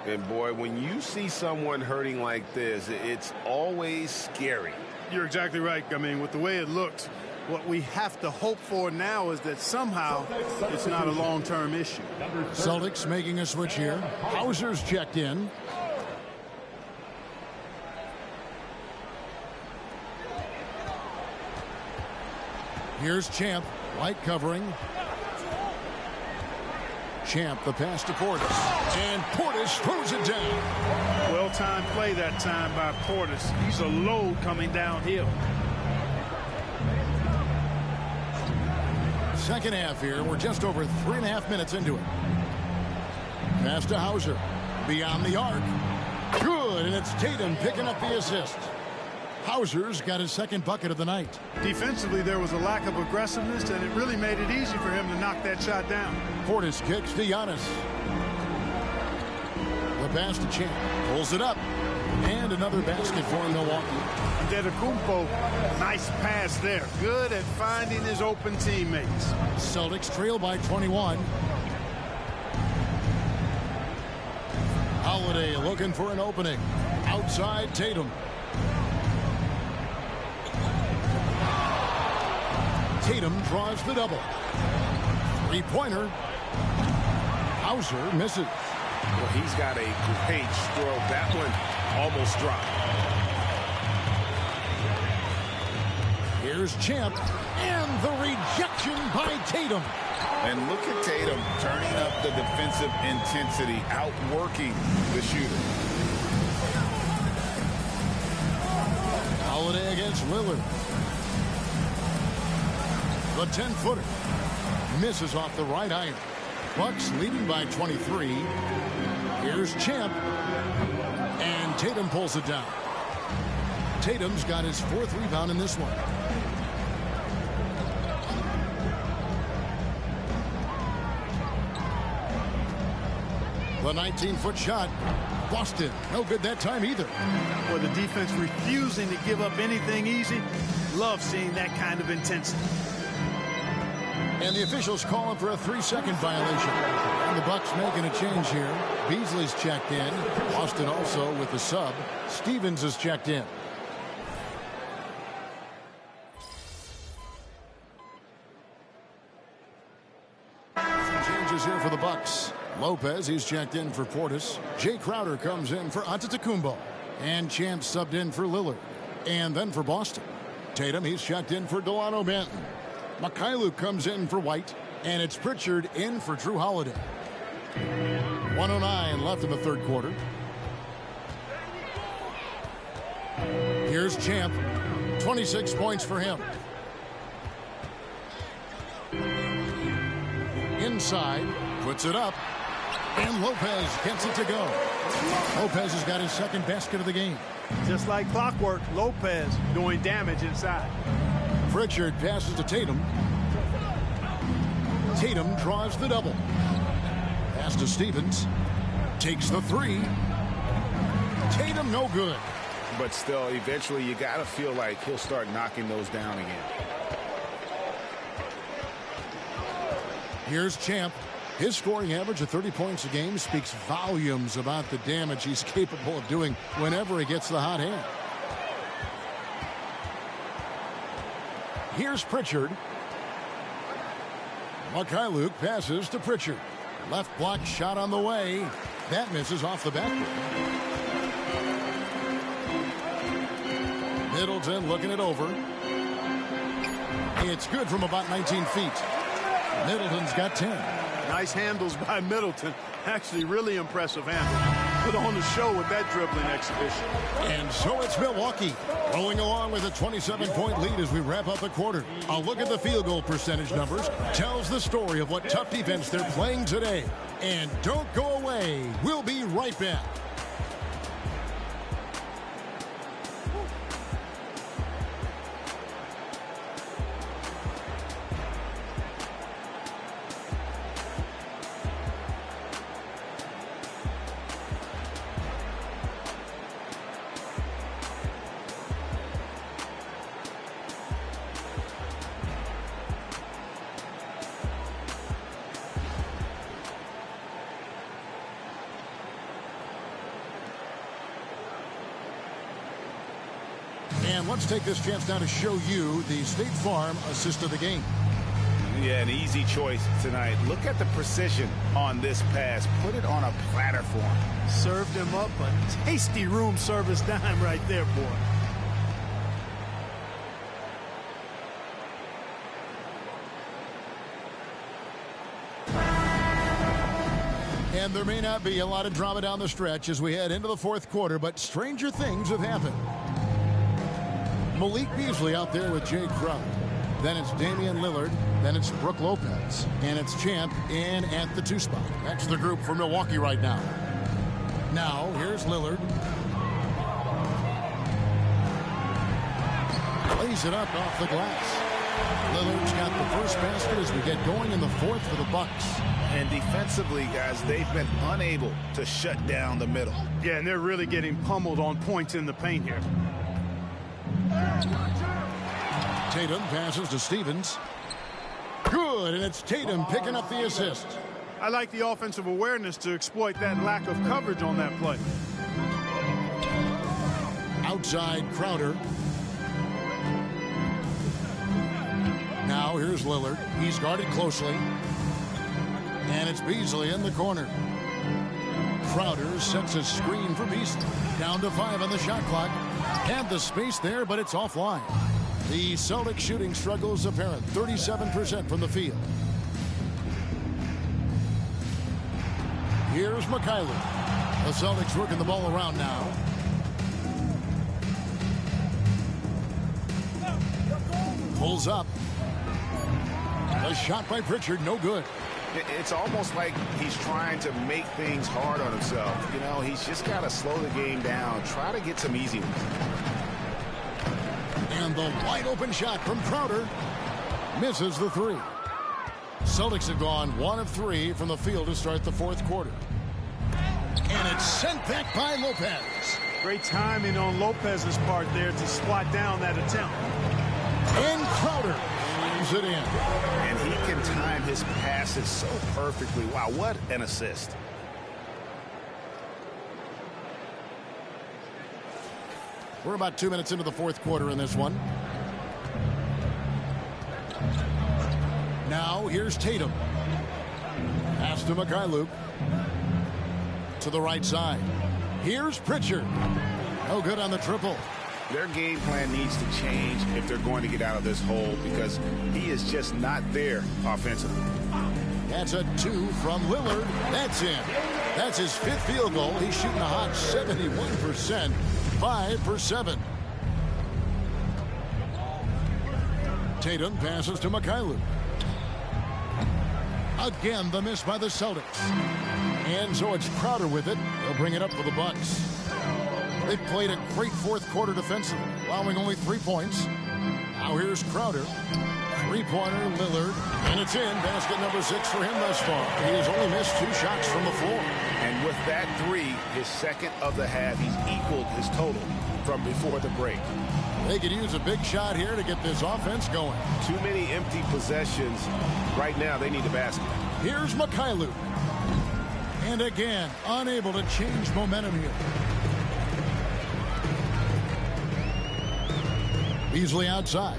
S7: And boy, when you see someone hurting like this, it's always scary.
S6: You're exactly right. I mean, with the way it looks, what we have to hope for now is that somehow it's not a long-term issue.
S4: Celtics making a switch here. Hauser's checked in. Here's Champ, light covering. Champ, the pass to Portis. And Portis throws it down.
S6: Well-timed play that time by Portis. He's a load coming downhill.
S4: Second half here. We're just over 3.5 minutes into it. Pass to Hauser. Beyond the arc. Good, and it's Tatum picking up the assist. Hauser's got his second bucket of the night.
S6: Defensively, there was a lack of aggressiveness, and it really made it easy for him to knock that shot down.
S4: Portis kicks to Giannis. The pass to Champ. Pulls it up. And another basket for Milwaukee.
S6: Antetokounmpo, nice pass there. Good at finding his open teammates.
S4: Celtics trail by 21. Holiday looking for an opening. Outside Tatum. Tatum draws the double. Three-pointer. Hauser misses.
S8: Well, he's got a great stroke. That one almost dropped.
S4: Here's Champ. And the rejection by Tatum.
S8: And look at Tatum turning up the defensive intensity, outworking the shooter.
S4: Holiday against Lillard. The 10-footer misses off the right iron. Bucks leading by 23. Here's Champ. And Tatum pulls it down. Tatum's got his 4th rebound in this one. The 19-foot shot. Boston. No good that time either.
S6: For the defense refusing to give up anything easy. Love seeing that kind of intensity.
S4: And the officials calling for a 3-second violation. And the Bucks making a change here. Beasley's checked in. Boston also with the sub. Stevens is checked in. Some changes here for the Bucks. Lopez, he's checked in for Portis. Jay Crowder comes in for Antetokounmpo. And Champ subbed in for Lillard. And then for Boston. Tatum, he's checked in for Delano Banton. Mikhailuk comes in for White, and it's Pritchard in for Drew Holiday. 1:09 left in the third quarter. Here's Champ. 26 points for him. Inside, puts it up, and Lopez gets it to go. Lopez has got his second basket of the game.
S6: Just like clockwork, Lopez doing damage inside.
S4: Pritchard passes to Tatum. Tatum draws the double. Pass to Stevens. Takes the three. Tatum no good.
S8: But still, eventually you got to feel like he'll start knocking those down again.
S4: Here's Champ. His scoring average of 30 points a game speaks volumes about the damage he's capable of doing whenever he gets the hot hand. Here's Pritchard. Mikhailuk passes to Pritchard. Left block shot on the way. That misses off the backboard. Middleton looking it over. It's good from about 19 feet. Middleton's got 10.
S6: Nice handles by Middleton. Actually, really impressive handle. Put on the show with that dribbling exhibition.
S4: And so it's Milwaukee rolling along with a 27-point lead as we wrap up the quarter. A look at the field goal percentage numbers tells the story of what tough defense they're playing today. And don't go away. We'll be right back. And let's take this chance now to show you the State Farm assist of the game.
S8: Yeah, an easy choice tonight. Look at the precision on this pass. Put it on a platter for him.
S6: Served him up a tasty room service dime right there, boy.
S4: And there may not be a lot of drama down the stretch as we head into the fourth quarter, but stranger things have happened. Malik Beasley out there with Jay Crowder. Then it's Damian Lillard. Then it's Brook Lopez. And it's Champ in at the 2 spot. That's the group for Milwaukee right now. Now, here's Lillard. Lays it up off the glass. Lillard's got the first basket as we get going in the fourth for the Bucks.
S8: And defensively, guys, they've been unable to shut down the middle.
S6: Yeah, and they're really getting pummeled on points in the paint here.
S4: Tatum passes to Stevens. Good, and it's Tatum picking up the assist.
S6: I like the offensive awareness to exploit that lack of coverage on that play.
S4: Outside Crowder. Now here's Lillard. He's guarded closely. And it's Beasley in the corner. Crowder sets a screen for Beasley. Down to 5 on the shot clock. Had the space there, but it's offline. The Celtics shooting struggles apparent. 37% from the field. Here's Mikhailuk. The Celtics working the ball around now. Pulls up. A shot by Pritchard, no good.
S8: It's almost like he's trying to make things hard on himself. You know, he's just got to slow the game down. Try to get some easy ones.
S4: And the wide open shot from Crowder misses the 3. Celtics have gone 1 of 3 from the field to start the fourth quarter. And it's sent back by Lopez.
S6: Great timing on Lopez's part there to swat down that attempt.
S4: And Crowder brings it in.
S8: And he can time his passes so perfectly. Wow, what an assist.
S4: We're about 2 minutes into the fourth quarter in this one. Now here's Tatum. Pass to Mikhailuk. To the right side. Here's Pritchard. No good on the triple.
S8: Their game plan needs to change if they're going to get out of this hole because he is just not there offensively.
S4: That's a 2 from Lillard. That's in. That's his 5th field goal. He's shooting a hot 71%. 5 for 7. Tatum passes to Mikhailuk. Again, the miss by the Celtics. And so it's Crowder with it. They'll bring it up for the Bucks. They played a great fourth quarter defensively, allowing only 3 points. Now here's Crowder. 3-pointer, Lillard. And it's in. Basket number 6 for him thus far. He has only missed 2 shots from the floor.
S8: And with that 3, his second of the half, he's equaled his total from before the break.
S4: They could use a big shot here to get this offense going.
S8: Too many empty possessions. Right now, they need a basket.
S4: Here's Mikhailuk. And again, unable to change momentum here. Beasley outside.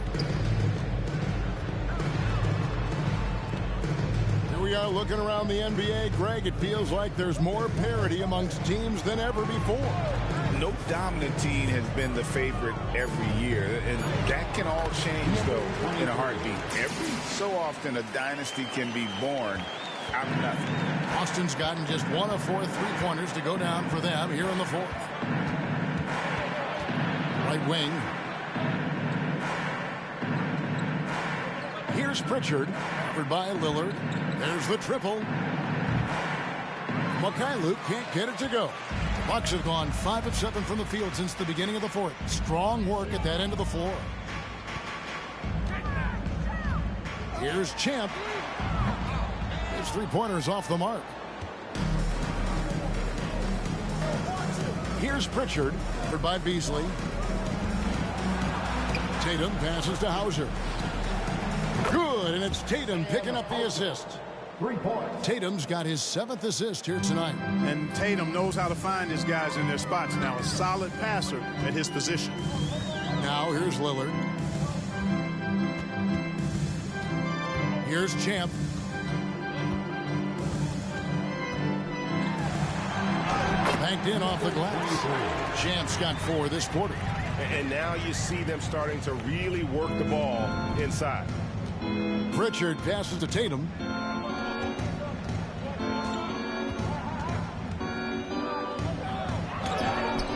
S4: Here we are looking around the NBA. Greg, it feels like there's more parity amongst teams than ever before.
S8: No dominant team has been the favorite every year, and that can all change, though, in a heartbeat. Every so often, a dynasty can be born out of nothing.
S4: Boston's gotten just 1 of 4 3-pointers to go down for them here in the fourth. Right wing. Here's Pritchard, covered by Lillard. There's the triple. Mykhailiuk can't get it to go. The Bucks have gone 5 of 7 from the field since the beginning of the fourth. Strong work at that end of the floor. Here's Champ. His 3-pointers off the mark. Here's Pritchard, covered by Beasley. Tatum passes to Hauser. Good, and it's Tatum picking up the assist.
S9: 3 points.
S4: Tatum's got his 7th assist here tonight.
S6: And Tatum knows how to find his guys in their spots now. A solid passer at his position.
S4: Now here's Lillard. Here's Champ. Banked in off the glass. Champ's got 4 this quarter.
S7: And now you see them starting to really work the ball inside.
S4: Pritchard passes to Tatum.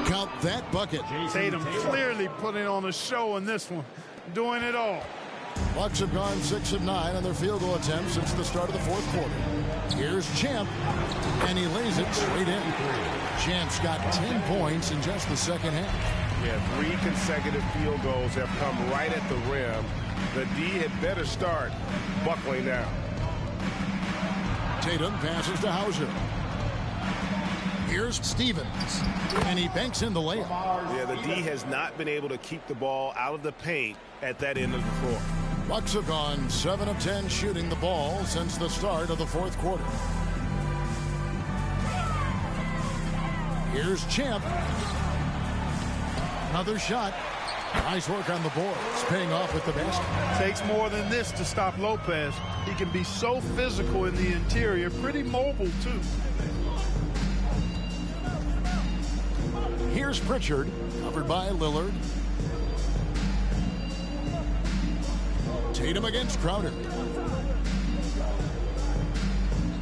S4: Count that bucket.
S6: Tatum clearly putting on a show in this one. Doing it all.
S4: Bucks have gone 6 of 9 on their field goal attempts since the start of the fourth quarter. Here's Champ, and he lays it straight in. Champ's got 10 points in just the second half.
S7: Yeah, 3 consecutive field goals have come right at the rim. The D had better start buckling down.
S4: Tatum passes to Hauser. Here's Stevens, and he banks in the layup.
S7: Yeah, the D has not been able to keep the ball out of the paint at that end of the floor.
S4: Bucks have gone 7 of 10 shooting the ball since the start of the fourth quarter. Here's Champ. Another shot. Nice work on the boards, paying off with the basket.
S6: Takes more than this to stop Lopez. He can be so physical in the interior, pretty mobile too.
S4: Here's Pritchard, covered by Lillard. Tatum against Crowder.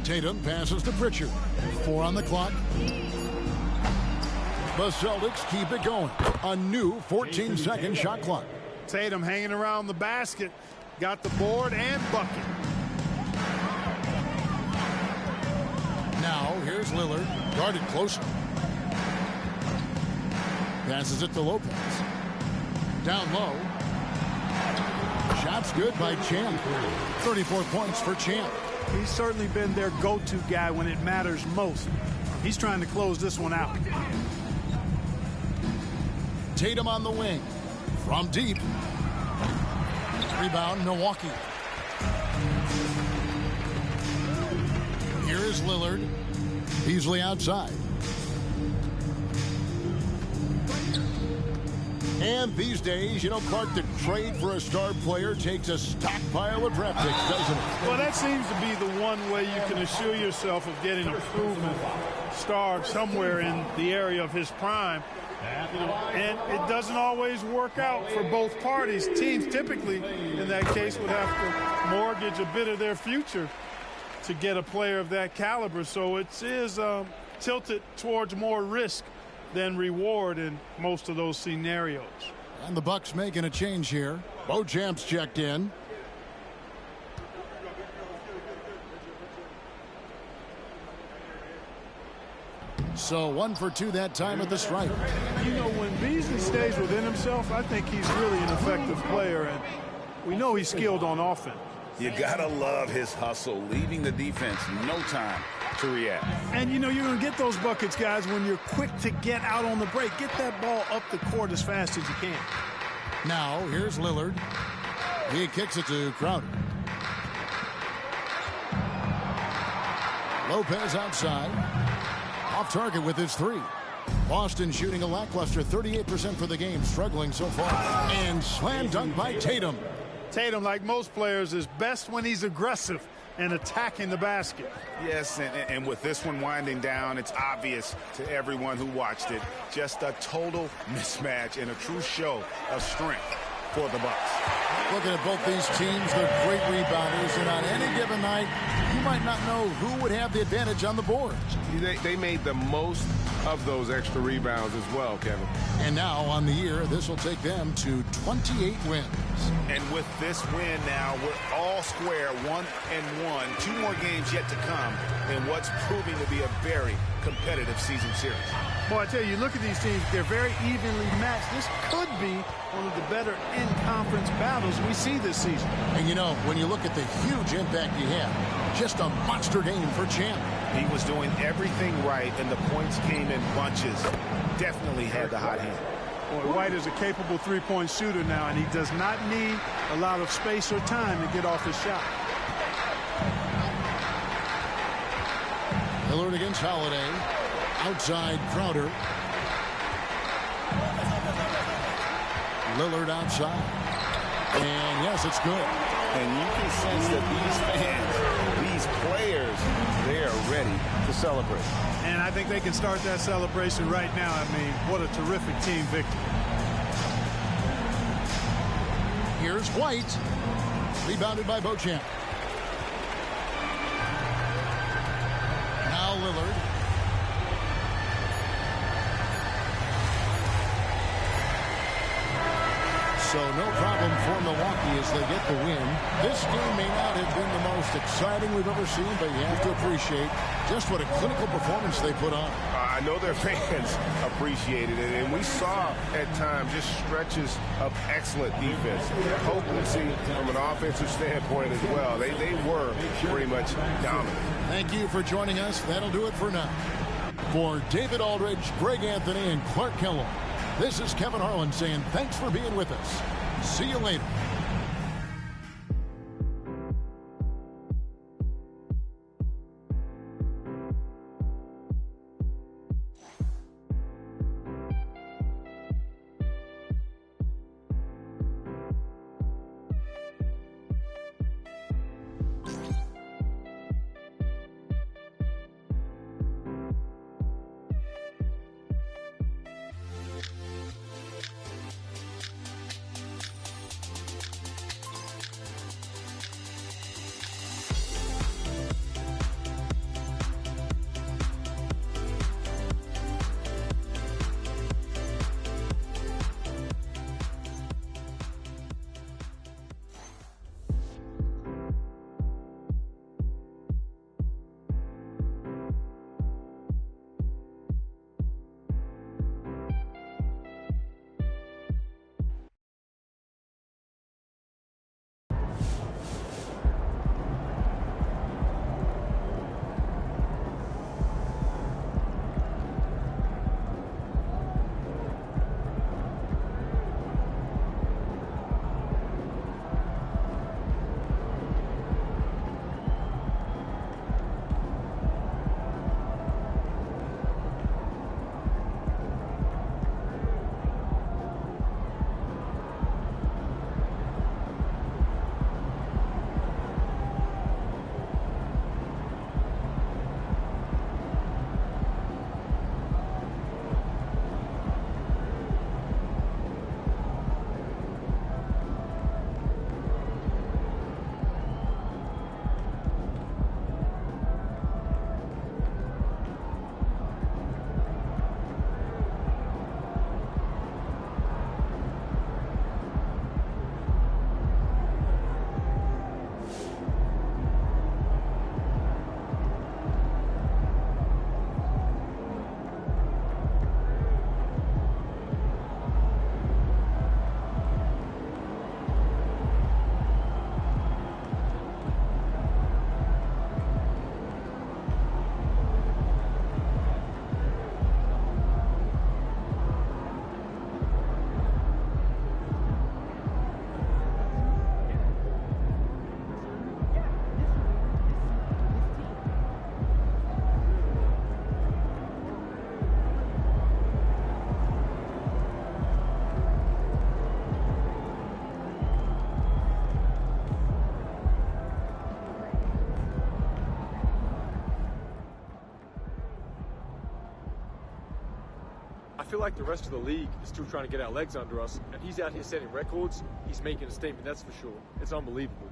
S4: Tatum passes to Pritchard. 4 on the clock. The Celtics keep it going. A new 14-second shot clock.
S6: Tatum hanging around the basket. Got the board and bucket.
S4: Now here's Lillard, guarded closer. Passes it to Lopez. Down low. Shot's good by Champ. 34 points for Champ.
S6: He's certainly been their go-to guy when it matters most. He's trying to close this one out.
S4: Tatum on the wing. From deep. Rebound, Milwaukee. Here is Lillard. Beasley outside. And these days, you know, Clark, the trade for a star player takes a stockpile of draft picks, doesn't it?
S6: Well, that seems to be the one way you can assure yourself of getting a proven star somewhere in the area of his prime. And it doesn't always work out for both parties. Teams typically, in that case, would have to mortgage a bit of their future to get a player of that caliber. So it is tilted towards more risk than reward in most of those scenarios.
S4: And the Bucks making a change here. Beauchamp's checked in. So 1 for 2 that time at the stripe.
S6: You know, when Beasley stays within himself, I think he's really an effective player, and we know he's skilled on offense.
S8: You gotta love his hustle, leaving the defense no time to react.
S6: And you know, you're gonna get those buckets, guys, when you're quick to get out on the break. Get that ball up the court as fast as you can.
S4: Now here's Lillard. He kicks it to Crowder. Lopez outside. Off target with his 3. Boston shooting a lackluster 38% for the game, struggling so far. And slam dunk by Tatum.
S6: Tatum, like most players, is best when he's aggressive and attacking the basket.
S8: Yes, and with this one winding down, it's obvious to everyone who watched it. Just a total mismatch and a true show of strength for the Bucks.
S4: Looking at both these teams, they're great rebounders, and on any given night, you might not know who would have the advantage on the board.
S7: They made the most of those extra rebounds as well, Kevin.
S4: And now on the year, this will take them to 28 wins.
S8: And with this win now, we're all square, 1-1. 2 more games yet to come in what's proving to be a very competitive season series.
S6: Boy, I tell you, look at these teams. They're very evenly matched. This could be one of the better in-conference battles we see this season.
S4: And you know, when you look at the huge impact he had, just a monster game for Champ.
S8: He was doing everything right, and the points came in bunches. Definitely had the hot hand.
S6: Boy, White is a capable three-point shooter now, and he does not need a lot of space or time to get off his shot.
S4: Lillard against Holiday. Outside Crowder. Lillard outside. And yes, it's good.
S8: And you can sense that these fans, these players, they are ready to celebrate.
S6: And I think they can start that celebration right now. I mean, what a terrific team victory.
S4: Here's White. Rebounded by Beauchamp. Now Lillard. So no problem for Milwaukee as they get the win. This game may not have been the most exciting we've ever seen, but you have to appreciate just what a clinical performance they put on.
S7: I know their fans appreciated it, and we saw at times just stretches of excellent defense. Potency from an offensive standpoint as well. They were pretty much dominant.
S4: Thank you for joining us. That'll do it for now. For David Aldridge, Greg Anthony, and Clark Kellogg, this is Kevin Harlan saying thanks for being with us. See you later.
S14: I feel like the rest of the league is still trying to get our legs under us, and he's out here setting records. he's making a statement, that's for sure. It's unbelievable.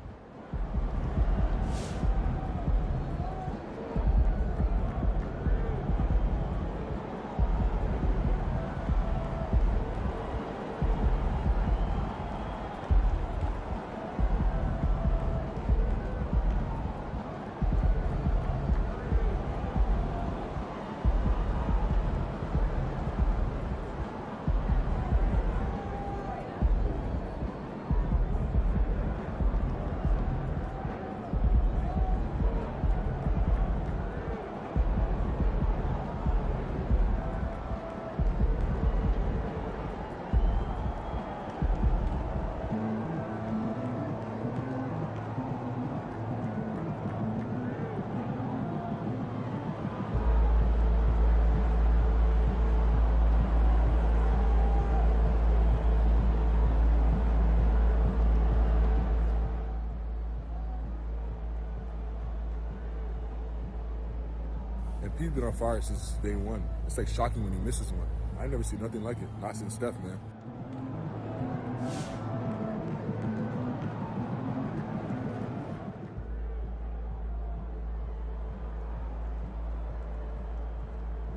S15: And Pete's been on fire since day one. It's like shocking when he misses one. I never see nothing like it. Not since Steph, man.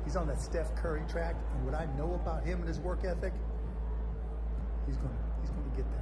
S16: He's on that Steph Curry track, and what I know about him and his work ethic, he's going to get there.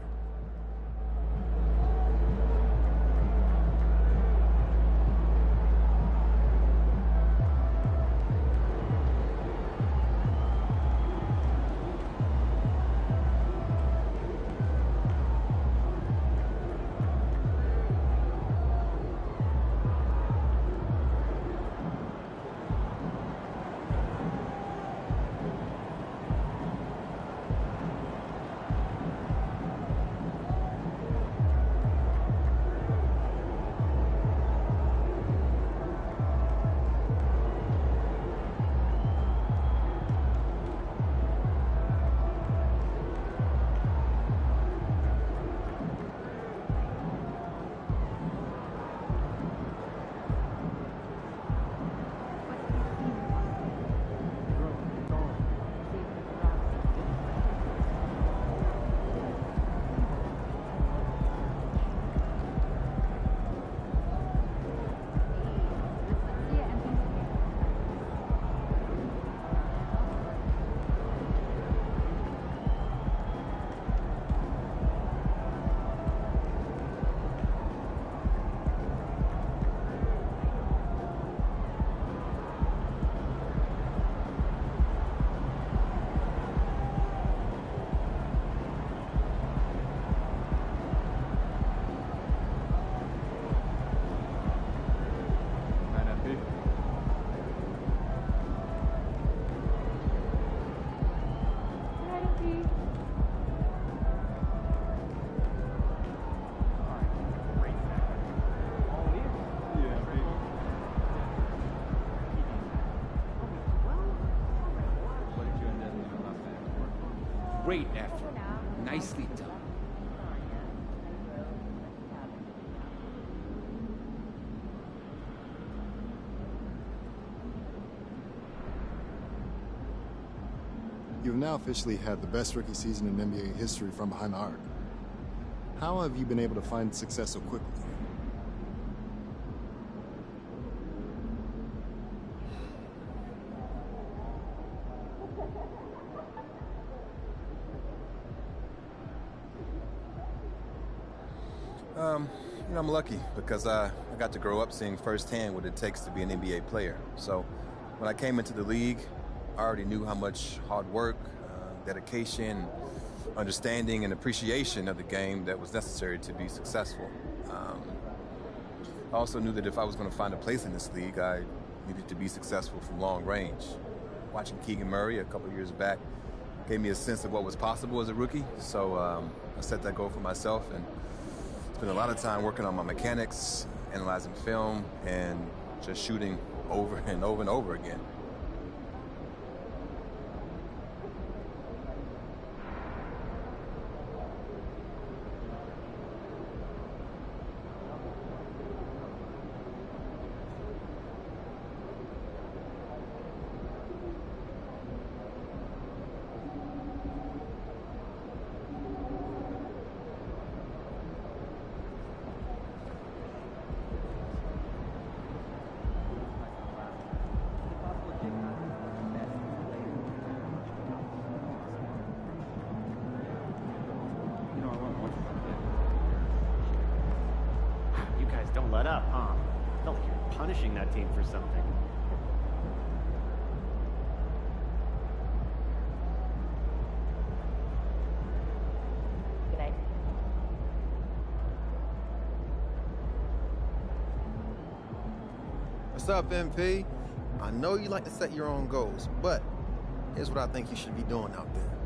S17: Great effort. Nicely done.
S18: You've now officially had the best rookie season in NBA history from behind the arc. How have you been able to find success so quickly?
S19: I'm lucky because I got to grow up seeing firsthand what it takes to be an NBA player. So when I came into the league, I already knew how much hard work, dedication, understanding, and appreciation of the game that was necessary to be successful. I also knew that if I was going to find a place in this league, I needed to be successful from long range. Watching Keegan Murray a couple years back gave me a sense of what was possible as a rookie. So I set that goal for myself and spent a lot of time working on my mechanics, analyzing film, and just shooting over and over and over again.
S20: don't let up, huh? I felt like you're punishing that team for something.
S2: Good night.
S21: What's up, MP? I know you like to set your own goals, but here's what I think you should be doing out there.